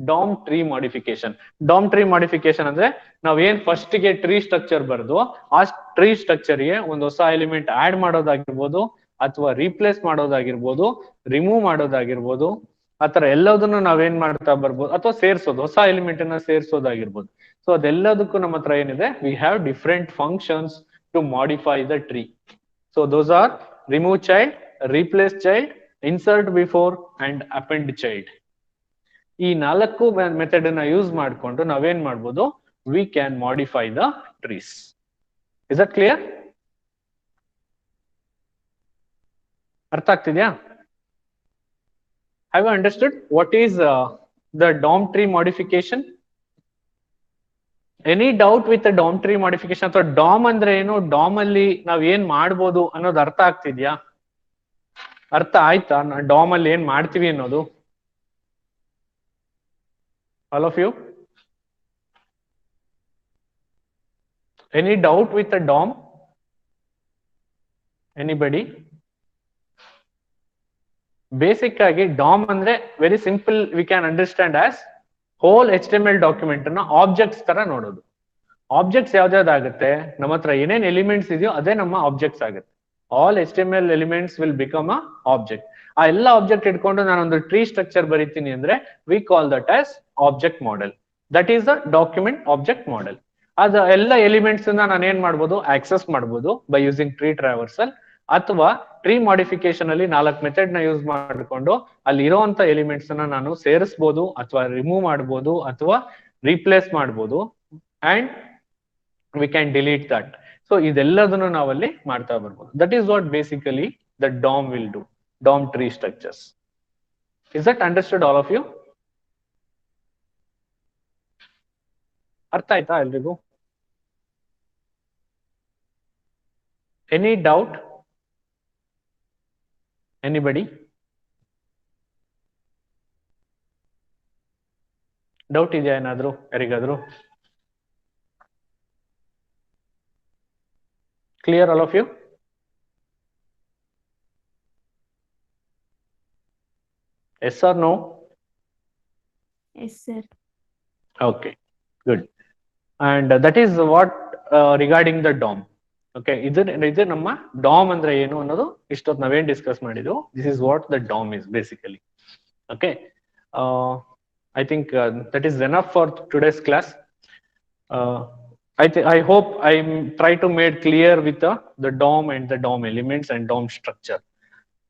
DOM ಟ್ರೀ ಮಾಡಿಫಿಕೇಶನ್ ಅಂದ್ರೆ ನಾವೇನ್ ಫಸ್ಟ್ ಗೆ ಟ್ರೀ ಸ್ಟ್ರಕ್ಚರ್ ಬರೆದು ಆ ಟ್ರೀ ಸ್ಟ್ರಕ್ಚರ್ ಗೆ ಒಂದು ಹೊಸ ಎಲಿಮೆಂಟ್ ಆಡ್ ಮಾಡೋದಾಗಿರ್ಬೋದು, ಅಥವಾ ರೀಪ್ಲೇಸ್ ಮಾಡೋದಾಗಿರ್ಬೋದು, ರಿಮೂವ್ ಮಾಡೋದಾಗಿರ್ಬೋದು, ಆತರ ಎಲ್ಲದನ್ನು ನಾವೇನ್ ಮಾಡ್ತಾ ಬರ್ಬೋದು, ಅಥವಾ ಸೇರ್ಸೋದು, ಹೊಸ ಎಲಿಮೆಂಟ್ ಅನ್ನ ಸೇರ್ಸೋದಾಗಿರ್ಬೋದು. ಸೊ ಅದೆಲ್ಲದಕ್ಕೂ ನಮ್ಮ ಹತ್ರ ಏನಿದೆ, we have different functions to modify the tree. So those are remove child, replace child, insert before and append child. ಈ 4 ಮೆಥಡ್ ಅನ್ನ ಯೂಸ್ ಮಾಡ್ಕೊಂಡು ನಾವೇನ್ ಮಾಡ್ಬೋದು, we can modify the trees. Is that clear? ಅರ್ಥ ಆಗ್ತಿದ್ಯಾ? Have you understood what is the DOM tree modification? Any doubt with DOM tree modification? ಅಥವಾ DOM ಅಂದ್ರೆ ಏನು, DOM ಅಲ್ಲಿ ನಾವ್ ಏನ್ ಮಾಡ್ಬೋದು ಅನ್ನೋದು ಅರ್ಥ ಆಗ್ತಿದ್ಯಾ? ಅರ್ಥ ಆಯ್ತಾ DOM ಅಲ್ಲಿ ಏನ್ ಮಾಡ್ತೀವಿ ಅನ್ನೋದು? All of you, any doubt with DOM? Anybody? Basic ಆಗಿ DOM ಅಂದ್ರೆ very simple, we can understand as whole HTML document ಅನ್ನ ಆಬ್ಜೆಕ್ಟ್ಸ್ ತರ ನೋಡೋದು. ಆಬ್ಜೆಕ್ಟ್ಸ್ ಯಾವ್ದಾಗುತ್ತೆ, ನಮ್ಮ ಹತ್ರ ಏನೇನ್ ಎಲಿಮೆಂಟ್ಸ್ ಇದೆಯೋ ಅದೇ ನಮ್ಮ ಆಬ್ಜೆಕ್ಟ್ಸ್ ಆಗುತ್ತೆ. All HTML elements will become a object. ಆ ಎಲ್ಲ ಆಬ್ಜೆಕ್ಟ್ ಇಟ್ಕೊಂಡು ನಾನೊಂದು ಟ್ರೀ ಸ್ಟ್ರಕ್ಚರ್ ಬರೀತೀನಿ ಅಂದ್ರೆ we call that as object model. That is the document object model. ಅದ ಎಲ್ಲ ಎಲಿಮೆಂಟ್ಸ್ ನಾನು ಏನ್ ಮಾಡ್ಬೋದು, ಆಕ್ಸೆಸ್ ಮಾಡ್ಬೋದು ಬೈ ಯೂಸಿಂಗ್ ಟ್ರೀ ಟ್ರಾವರ್ಸಲ್, ಅಥವಾ ಟ್ರೀ ಮಾಡಿಫಿಕೇಶನ್ ಅಲ್ಲಿ 4 ಮೆಥಡ್ ನ ಯೂಸ್ ಮಾಡಿಕೊಂಡು ಅಲ್ಲಿ ಇರೋಂತ ಎಲಿಮೆಂಟ್ಸ್ ಅನ್ನ ನಾನು ಸೇರಿಸಬಹುದು, ಅಥವಾ ರಿಮೂವ್ ಮಾಡಬಹುದು, ಅಥವಾ ರೀಪ್ಲೇಸ್ ಮಾಡಬಹುದು, and we can delete that. So ಇದೆಲ್ಲದನ್ನು ನಾವಲ್ಲಿ ಮಾಡ್ತಾ ಬರ್ಬೋದು. That is what basically the DOM will do, DOM tree structures. Is that understood all of you? ಅರ್ಥ ಆಯ್ತಾ ಎಲ್ರಿಗೂ? Any doubt? ಎನಿಬಡಿ? ಡೌಟ್ ಇದೆಯಾ ಏನಾದ್ರು ಯಾರಿಗಾದ್ರು? Clear all of you? Yes or no? Yes, sir. Okay, good. And that is what regarding the DOM. Okay, ಇದು ನಮ್ಮ DOM ಅಂದ್ರೆ ಏನು ಅನ್ನೋದು ಇಷ್ಟೊತ್ತು ನಾವೇನ್ ಡಿಸ್ಕಸ್ ಮಾಡಿದ್ವು. This is what the DOM is basically. Okay, I think that is enough for today's class. I hope I try to make clear with the DOM and the DOM elements and DOM structure.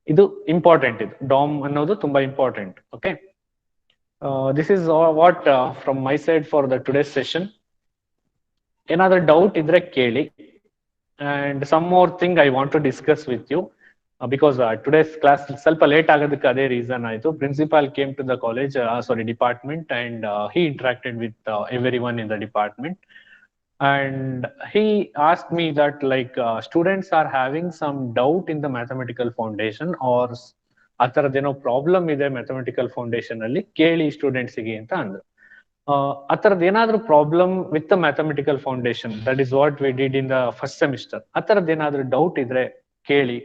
ಇದು ಇಂಪಾರ್ಟೆಂಟ್, ಇದು DOM ಅನ್ನೋದು ತುಂಬಾ important. Okay, this is what from my side for the today's session. ಏನಾದ್ರೂ ಡೌಟ್ ಇದ್ರೆ ಕೇಳಿ. And some more thing I want to discuss with you, because today's class ಸ್ವಲ್ಪ ಲೇಟ್ ಆಗೋದಕ್ಕೆ ಅದೇ ರೀಸನ್ ಆಯ್ತು. Principal came to the college, department, and he interacted with everyone in the department. and he asked me that like students are having some doubt in the mathematical foundation or ಆ ಥರದ್ದೇನೋ ಪ್ರಾಬ್ಲಮ್ ಇದೆ ಮ್ಯಾಥಮೆಟಿಕಲ್ ಫೌಂಡೇಶನ್ ಅಲ್ಲಿ ಕೇಳಿ ಸ್ಟೂಡೆಂಟ್ಸಿಗೆ ಅಂತ ಅಂದ್ರು. ಆ ಥರದ್ದು ಏನಾದ್ರು problem with the mathematical foundation, that is what we did in the first semester. ಆ ಥರದ್ದು ಏನಾದ್ರು ಡೌಟ್ ಇದ್ರೆ ಕೇಳಿ.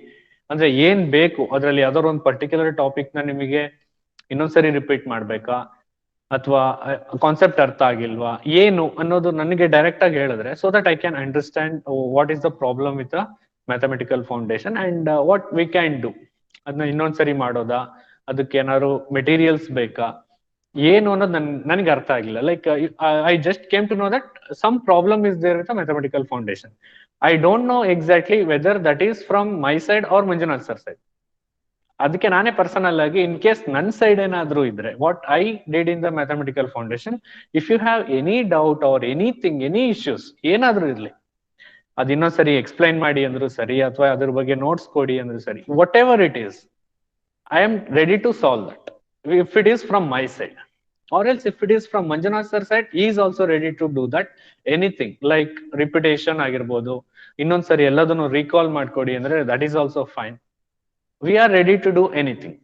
ಅಂದ್ರೆ ಏನ್ ಬೇಕು ಅದ್ರಲ್ಲಿ, ಯಾವ್ದಾದ್ರು ಒಂದು ಪರ್ಟಿಕ್ಯುಲರ್ ಟಾಪಿಕ್ ನ ನಿಮಗೆ ಇನ್ನೊಂದ್ಸರಿ ರಿಪೀಟ್ ಮಾಡ್ಬೇಕಾ, ಅಥವಾ ಕಾನ್ಸೆಪ್ಟ್ ಅರ್ಥ ಆಗಿಲ್ವಾ, ಏನು ಅನ್ನೋದು ನನಗೆ ಡೈರೆಕ್ಟ್ ಆಗಿ ಹೇಳಿದ್ರೆ, so that I can understand what is the problem with the mathematical foundation and what we can do. ಅದನ್ನ ಇನ್ನೊಂದ್ಸರಿ ಮಾಡೋದಾ, ಅದಕ್ಕೆ ಏನಾದ್ರು ಮೆಟೀರಿಯಲ್ಸ್ ಬೇಕಾ, ಏನು ಅನ್ನೋದು ನನಗೆ ಅರ್ಥ ಆಗಿಲ್ಲ. Like I just came to know that some problem is there with mathematical foundation. I don't know exactly whether that is from my side or Manjunath sir side. ಅದಕ್ಕೆ ನಾನೇ ಪರ್ಸನಲ್ ಆಗಿ ಇನ್ ಕೇಸ್ ನನ್ನ ಸೈಡ್ ಏನಾದ್ರೂ ಇದ್ರೆ, what I did in the mathematical foundation, if you have any doubt or anything, any issues ಏನಾದ್ರೂ ಇರ್ಲಿ, ಅದ್ ಇನ್ನೊಂದ್ಸರಿ ಎಕ್ಸ್ಪ್ಲೈನ್ ಮಾಡಿ ಅಂದ್ರು ಸರಿ, ಅಥವಾ ಅದ್ರ ಬಗ್ಗೆ ನೋಟ್ಸ್ ಕೊಡಿ ಅಂದ್ರು ಸರಿ, whatever it is, I am ready to solve that if it is from my side. Or else if it is from Manjunath sir side, he is also ready to do that. Anything like repetition ಆಗಿರ್ಬೋದು, ಇನ್ನೊಂದ್ಸರಿ ಎಲ್ಲದನ್ನು ರೀಕಾಲ್ ಮಾಡ್ಕೊಡಿ ಅಂದ್ರೆ that is also fine. We are ready to do anything.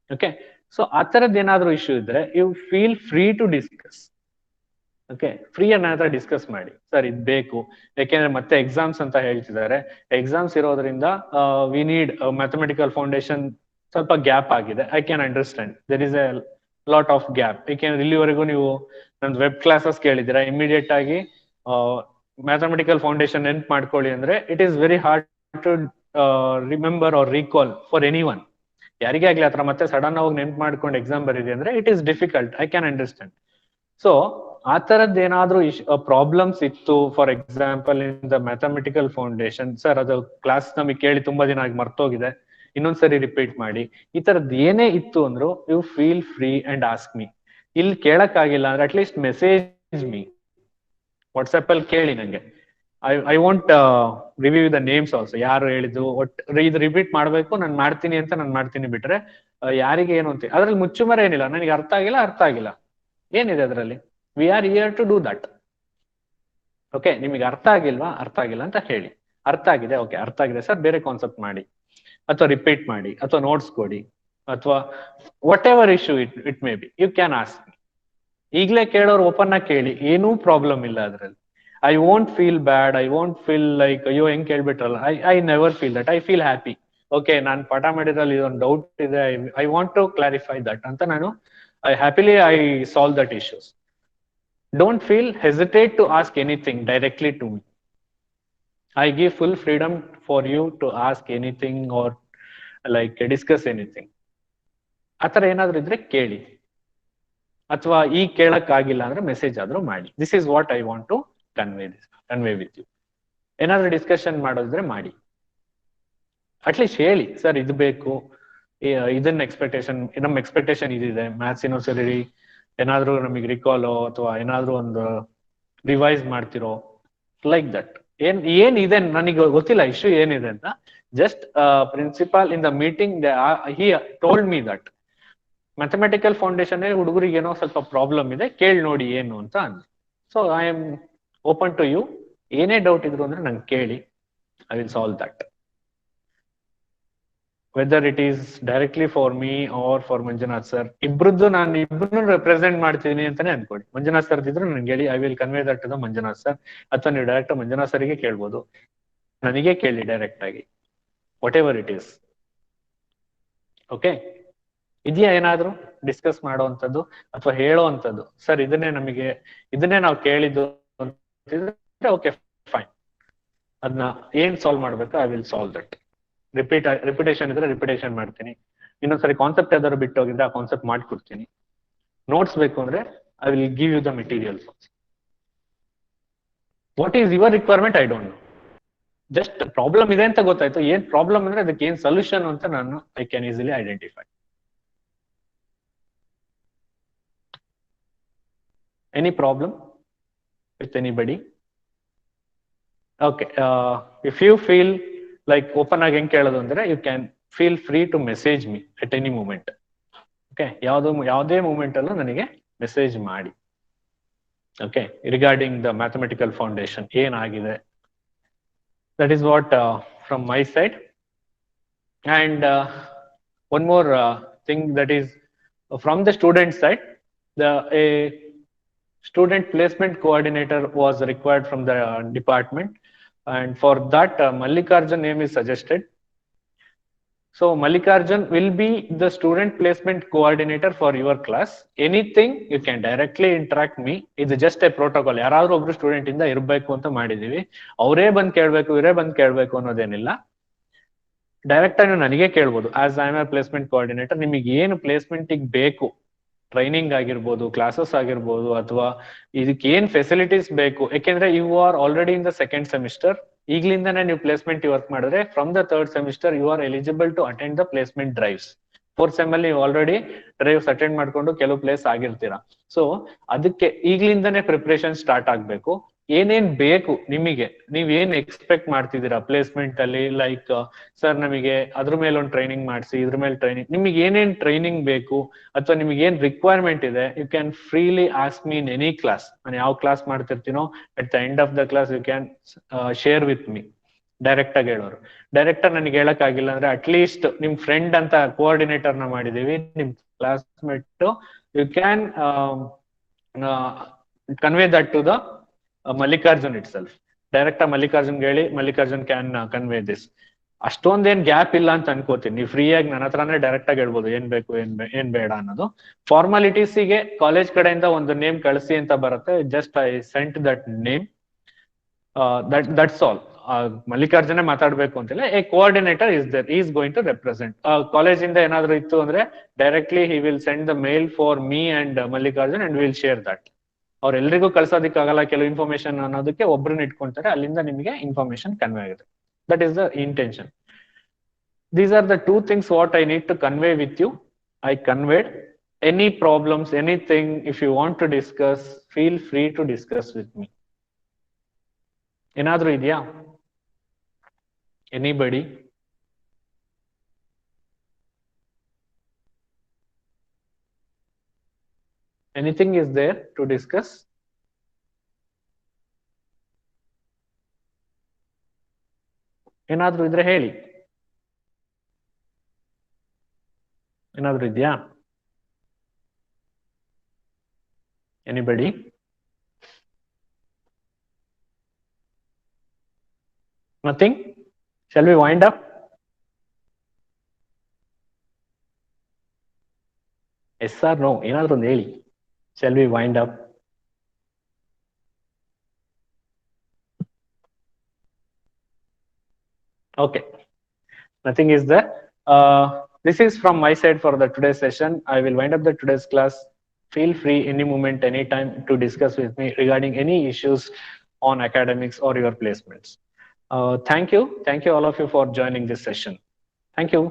Okay, so ಆ ಥರದ್ದು ಏನಾದ್ರೂ ಇಶ್ಯೂ ಇದ್ರೆ you feel free to discuss. Okay, free ಅನ್ನ ಡಿಸ್ಕಸ್ ಮಾಡಿ, ಸರ್ ಇದ್ ಬೇಕು, ಯಾಕೆಂದ್ರೆ ಮತ್ತೆ ಎಕ್ಸಾಮ್ಸ್ ಅಂತ ಹೇಳ್ತಿದ್ದಾರೆ. ಎಕ್ಸಾಮ್ಸ್ ಇರೋದ್ರಿಂದ ವಿ ನೀಡ್ ಮ್ಯಾಥಮೆಟಿಕಲ್ ಫೌಂಡೇಶನ್ ಸ್ವಲ್ಪ ಗ್ಯಾಪ್ ಆಗಿದೆ. I can understand there is a lot of gap. ಯಾಕೆಂದ್ರೆ ಇಲ್ಲಿವರೆಗೂ ನೀವು ನಂದು ವೆಬ್ ಕ್ಲಾಸಸ್ ಕೇಳಿದ್ದೀರಾ, ಇಮಿಡಿಯೇಟ್ ಆಗಿ ಮ್ಯಾಥಮೆಟಿಕಲ್ ಫೌಂಡೇಶನ್ ನೆನ್ಪ್ ಮಾಡ್ಕೊಳ್ಳಿ ಅಂದ್ರೆ it is very hard to remember or recall for anyone. ಯಾರಿಗೇ ಆಗ್ಲಿ ಆತರ ಮತ್ತೆ ಸಡನ್ ಆಗಿ ನೆನ್ಪ್ ಮಾಡ್ಕೊಂಡು ಎಕ್ಸಾಮ್ ಬರೀರಿ ಅಂದ್ರೆ it is difficult. I can understand. So ಆ ತರದ್ ಏನಾದ್ರೂ ಪ್ರಾಬ್ಲಮ್ಸ್ ಇತ್ತು, for example in the mathematical foundation, sir ಅದು ಕ್ಲಾಸ್ ನಮಗೆ ಕೇಳಿ ತುಂಬಾ ದಿನ ಆಗಿ ಮರ್ತೋಗಿದೆ, ಇನ್ನೊಂದ್ಸರಿ ರಿಪೀಟ್ ಮಾಡಿ, ಈ ತರದ್ ಏನೇ ಇತ್ತು ಅಂದ್ರು you feel free and ask me. ಇಲ್ಲಿ ಕೇಳಕ್ ಆಗಿಲ್ಲ ಅಂದ್ರೆ ಅಟ್ಲೀಸ್ಟ್ ಮೆಸೇಜ್ ಮೀ, ವಾಟ್ಸ್ಆಪ್ ಅಲ್ಲಿ ಕೇಳಿ ನಂಗೆ. I want review the names also, ಯಾರು ಹೇಳಿದ್ದು, ಇದು ರಿಪೀಟ್ ಮಾಡ್ಬೇಕು ನಾನು ಮಾಡ್ತೀನಿ ಅಂತ ನಾನು ಮಾಡ್ತೀನಿ, ಬಿಟ್ರೆ ಯಾರಿಗೆ ಏನು ಅಂತ ಅದ್ರಲ್ಲಿ ಮುಚ್ಚುಮರೆ ಏನಿಲ್ಲ. ನನಗೆ ಅರ್ಥ ಆಗಿಲ್ಲ ಏನಿದೆ ಅದರಲ್ಲಿ, we are here to do that. Okay, ನಿಮಗೆ ಅರ್ಥ ಆಗಿಲ್ಲ ಅಂತ ಹೇಳಿ. ಅರ್ಥ ಆಗಿದೆ, ಓಕೆ ಅರ್ಥ ಆಗಿದೆ ಸರ್, ಬೇರೆ ಕಾನ್ಸೆಪ್ಟ್ ಮಾಡಿ, ಅಥವಾ ರಿಪೀಟ್ ಮಾಡಿ, ಅಥವಾ ನೋಟ್ಸ್ ಕೊಡಿ, ಅಥವಾ whatever issue it may be, you can ask me. ಈಗಲೇ ಕೇಳೋರು ಓಪನ್ ಆಗಿ ಕೇಳಿ, ಏನೂ ಪ್ರಾಬ್ಲಮ್ ಇಲ್ಲ ಅದರಲ್ಲಿ. I won't feel bad, I won't feel like ಅಯ್ಯೋ ಹೆಂಗ್ ಕೇಳ್ಬಿಟ್ರಲ್ಲ. I never feel that. I feel happy. Okay, ನಾನು ಪಾಠ ಮಾಡಿದ್ರಲ್ಲಿ ಇದೊಂದು ಡೌಟ್ ಇದೆ, I want to clarify that ಅಂತ ನಾನು happily I solve that issues. Don't feel hesitate to ask anything directly to me. I give full freedom for you to ask anything or like discuss anything. ಆತರ ಏನಾದ್ರೂ ಇದ್ರೆ ಕೇಳಿ, ಅಥವಾ ಈ ಕೇಳಕ್ ಆಗಿಲ್ಲ ಅಂದ್ರೆ ಮೆಸೇಜ್ ಆದ್ರೂ ಮಾಡಿ. This is what I want to convey with you. ಏನಾದ್ರೂ ಡಿಸ್ಕಷನ್ ಮಾಡೋದಿದ್ರೆ ಮಾಡಿ, ಅಟ್ಲೀಸ್ಟ್ ಹೇಳಿ ಸರ್ ಇದು ಬೇಕು, ಇದನ್ನ ನಮ್ಮ ಎಕ್ಸ್ಪೆಕ್ಟೇಷನ್ ಇದಿದೆ, ಮ್ಯಾಥ್ಸ್ ಇನ್ನೊಂದ್ಸರಿ ಏನಾದ್ರೂ ನಮಗೆ ರಿಕಾಲೋ ಅಥವಾ ಏನಾದ್ರೂ ಒಂದು ರಿವೈಸ್ ಮಾಡ್ತಿರೋ, ಲೈಕ್ ದಟ್. ಏನಿದೆ ನನಗೆ ಗೊತ್ತಿಲ್ಲ ಇಶ್ಯೂ ಏನಿದೆ ಅಂತ. Just principal in the meeting he told me that mathematical foundation ಹುಡುಗರಿಗೆ ಏನೋ ಸ್ವಲ್ಪ ಪ್ರಾಬ್ಲಮ್ ಇದೆ, ಕೇಳಿ ನೋಡಿ ಏನು ಅಂತ ಅಂದ್ರು. So I am open to you. ಏನೇ ಡೌಟ್ ಇದ್ರು ಅಂದ್ರೆ ನಂಗೆ ಕೇಳಿ, I will solve that. Whether it is directly for me or for Manjunath sir, ನಾನು ಇಬ್ಬರನ್ನು ರೆಪ್ರೆಸೆಂಟ್ ಮಾಡ್ತೀನಿ ಅಂತಾನೆ ಅನ್ಕೊಡಿ. ಮಂಜುನಾಥ್ ಸರ್ ಇದ್ರು ನನ್ಗೆ ಹೇಳಿ, I will convey that to the Manjunath sir. ಅಥವಾ ನೀವು ಡೈರೆಕ್ಟ್ ಮಂಜುನಾಥ್ ಸರ್ಗೆ ಕೇಳ್ಬೋದು, ನನಗೆ ಕೇಳಿ ಡೈರೆಕ್ಟ್ ಆಗಿ, what ever it is. Okay, ಇದೆಯಾ ಏನಾದ್ರು ಡಿಸ್ಕಸ್ ಮಾಡೋವಂಥದ್ದು ಅಥವಾ ಹೇಳೋವಂಥದ್ದು? ಸರ್ ಇದನ್ನೇ ನಾವು ಕೇಳಿದ್ದು ಅಂತಿದ್ರೆ ಓಕೆ ಫೈನ್, ಅದನ್ನ ಏನ್ ಸಾಲ್ವ್ ಮಾಡ್ಬೇಕು, I will solve that. Repetition ಇದ್ರೆ ರಿಪಿಟೇಷನ್ ಮಾಡ್ತೀನಿ, ಇನ್ನೊಂದ್ಸರಿ ಕಾನ್ಸೆಪ್ಟ್ ಯಾವ್ದಾದ್ರು ಬಿಟ್ಟು ಹೋಗಿದ್ರೆ ಆ ಕಾನ್ಸೆಪ್ಟ್ ಮಾಡ್ಕೊಡ್ತೀನಿ. ನೋಟ್ಸ್ ಬೇಕು ಅಂದ್ರೆ I will give you the materials. What is your requirement I don't know. Just problem ಇದೆ ಅಂತ ಗೊತ್ತಾಯ್ತು, ಏನ್ ಪ್ರಾಬ್ಲಮ್ ಅಂದ್ರೆ ಅದಕ್ಕೆ ಏನ್ ಸೊಲ್ಯೂಷನ್ ಅಂತ ನಾನು I can easily identify. Any problem with anybody? Okay, if you feel like open ಆಗಿ ಹೆಂಗ್ ಕೇಳೋದು ಅಂದ್ರೆ, you can feel free to message me at any moment. Okay, ಯಾವುದೇ ಮೂಮೆಂಟ್ ಅಲ್ಲೂ ನನಗೆ ಮೆಸೇಜ್ ಮಾಡಿ. Okay, regarding the mathematical foundation ಏನಾಗಿದೆ, that is what from my side. And one more thing, that is from the student side, a student placement coordinator was required from the department, and for that Mallikarjun name is suggested. So Mallikarjun will be the student placement coordinator for your class. Anything you can directly interact me. It's just a protocol. ಯಾರಾದ್ರೂ ಒಬ್ರು ಸ್ಟೂಡೆಂಟ್ ಇಂದ ಇರಬೇಕು ಅಂತ ಮಾಡಿದೀವಿ. ಅವರೇ ಬಂದು ಕೇಳಬೇಕು, ಇವರೇ ಬಂದು ಕೇಳಬೇಕು ಅನ್ನೋದೇನಿಲ್ಲ. ಡೈರೆಕ್ಟ್ ಆಗಿ ನನಗೆ ಕೇಳ್ಬೋದು. As I am A placement coordinator, ನಿಮಗೆ ಏನು ಪ್ಲೇಸ್ಮೆಂಟ್ ಬೇಕು, ಟ್ರೈನಿಂಗ್ ಆಗಿರ್ಬೋದು, ಕ್ಲಾಸಸ್ ಆಗಿರ್ಬೋದು, ಅಥವಾ ಇದಕ್ಕೆ ಏನ್ ಫೆಸಿಲಿಟೀಸ್ ಬೇಕು. ಯಾಕೆಂದ್ರೆ you are already in the second semester. ಈಗ್ಲಿಂದಾನೇ ನೀವು ಪ್ಲೇಸ್ಮೆಂಟ್ ವರ್ಕ್ ಮಾಡಿದ್ರೆ from the third semester you are eligible to attend the placement drives. Fourth sem ಅಲ್ಲಿ ನೀವು ಆಲ್ರೆಡಿ ಡ್ರೈವ್ಸ್ ಅಟೆಂಡ್ ಮಾಡ್ಕೊಂಡು ಕೆಲವು ಪ್ಲೇಸ್ ಆಗಿರ್ತೀರಾ. ಸೊ ಅದಕ್ಕೆ ಈಗ್ಲಿಂದಾನೇ ಪ್ರಿಪರೇಷನ್ ಸ್ಟಾರ್ಟ್ ಆಗ್ಬೇಕು. ಏನೇನ್ ಬೇಕು ನಿಮಗೆ, ನೀವ್ ಏನ್ ಎಕ್ಸ್ಪೆಕ್ಟ್ ಮಾಡ್ತಿದ್ದೀರಾ ಪ್ಲೇಸ್ಮೆಂಟ್ ಅಲ್ಲಿ, ಲೈಕ್ ಸರ್ ನಮಗೆ ಅದ್ರ ಮೇಲೆ ಒಂದು ಟ್ರೈನಿಂಗ್ ಮಾಡಿಸಿ, ಇದ್ರ ಮೇಲೆ ಟ್ರೈನಿಂಗ್, ನಿಮಗೆ ಏನೇನ್ ಟ್ರೈನಿಂಗ್ ಬೇಕು ಅಥವಾ ನಿಮಗೆ ಏನ್ ರಿಕ್ವೈರ್ಮೆಂಟ್ ಇದೆ, you can freely ask me in any class. ನಾನು ಯಾವ ಕ್ಲಾಸ್ ಮಾಡ್ತಿರ್ತೀನೋ at the end of the class you can share with me. Direct ಆಗಿ ಹೇಳೋರು. ಡೈರೆಕ್ಟರ್ ನನಗೆ ಹೇಳಕ್ ಆಗಿಲ್ಲ ಅಂದ್ರೆ ಅಟ್ಲೀಸ್ಟ್ ನಿಮ್ ಫ್ರೆಂಡ್ ಅಂತ ಕೋಆರ್ಡಿನೇಟರ್ ನ ಮಾಡಿದೀವಿ, ನಿಮ್ classmate, you can convey that to the Mallikarjun itself. Direct Mallikarjun ಹೇಳಿ, ಮಲ್ಲಿಕಾರ್ಜುನ್ ಕ್ಯಾನ್ ಕನ್ವೇ ದಿಸ್. ಅಷ್ಟೊಂದೇನ್ ಗ್ಯಾಪ್ ಇಲ್ಲ ಅಂತ ಅನ್ಕೋತೀನಿ. ನೀವು ಫ್ರೀ ಆಗಿ ನನ್ನ ಹತ್ರನೇ ಡೈರೆಕ್ಟ್ ಆಗಿ ಹೇಳ್ಬೋದು ಏನ್ ಬೇಕು ಏನ್ ಬೇಡ ಅನ್ನೋದು. ಫಾರ್ಮಾಲಿಟೀಸಿಗೆ ಕಾಲೇಜ್ ಕಡೆಯಿಂದ ಒಂದು ನೇಮ್ ಕಳಿಸಿ ಅಂತ ಬರುತ್ತೆ. Just I sent that name, that's all. ಮಲ್ಲಿಕಾರ್ಜುನೇ ಮಾತಾಡ್ಬೇಕು ಅಂತಿಲ್ಲ. A coordinator is there, is going to represent. ಕಾಲೇಜಿಂದ ಏನಾದ್ರು ಇತ್ತು ಅಂದ್ರೆ directly he will send the mail for me and Mallikarjun and will share that. ಅವ್ರೆಲ್ರಿಗೂ ಕಳ್ಸೋದಕ್ಕಾಗಲ್ಲ, ಕೆಲವು ಇನ್ಫಾರ್ಮೇಶನ್ ಅನ್ನೋದಕ್ಕೆ ಒಬ್ರನ್ನ ಇಟ್ಕೊಂತಾರೆ, ಅಲ್ಲಿಂದ ನಿಮಗೆ ಇನ್ಫಾರ್ಮೇಶನ್ ಕನ್ವೆ ಆಗುತ್ತೆ. That is the intention. These are the two things what I need to convey with you. I conveyed. Any problems, anything if you want to discuss, feel free to discuss with me. ಏನಾದ್ರೂ ಇದೆಯಾ? Anybody? Anything is there to discuss? ಏನಾದ್ರೂ ಇದ್ರೆ ಹೇಳಿ. ಏನಾದ್ರೂ ಇದೆಯಾ? Anybody? Nothing? Shall we wind up? Yes or no? ಏನಾದ್ರೂ ಒಂದು ಹೇಳಿ. Shall we wind up? Okay, nothing is there. This is from my side for the today's session. I will wind up the today's class. Feel free any moment, anytime to discuss with me regarding any issues on academics or your placements. Thank you all of you for joining this session. Thank you.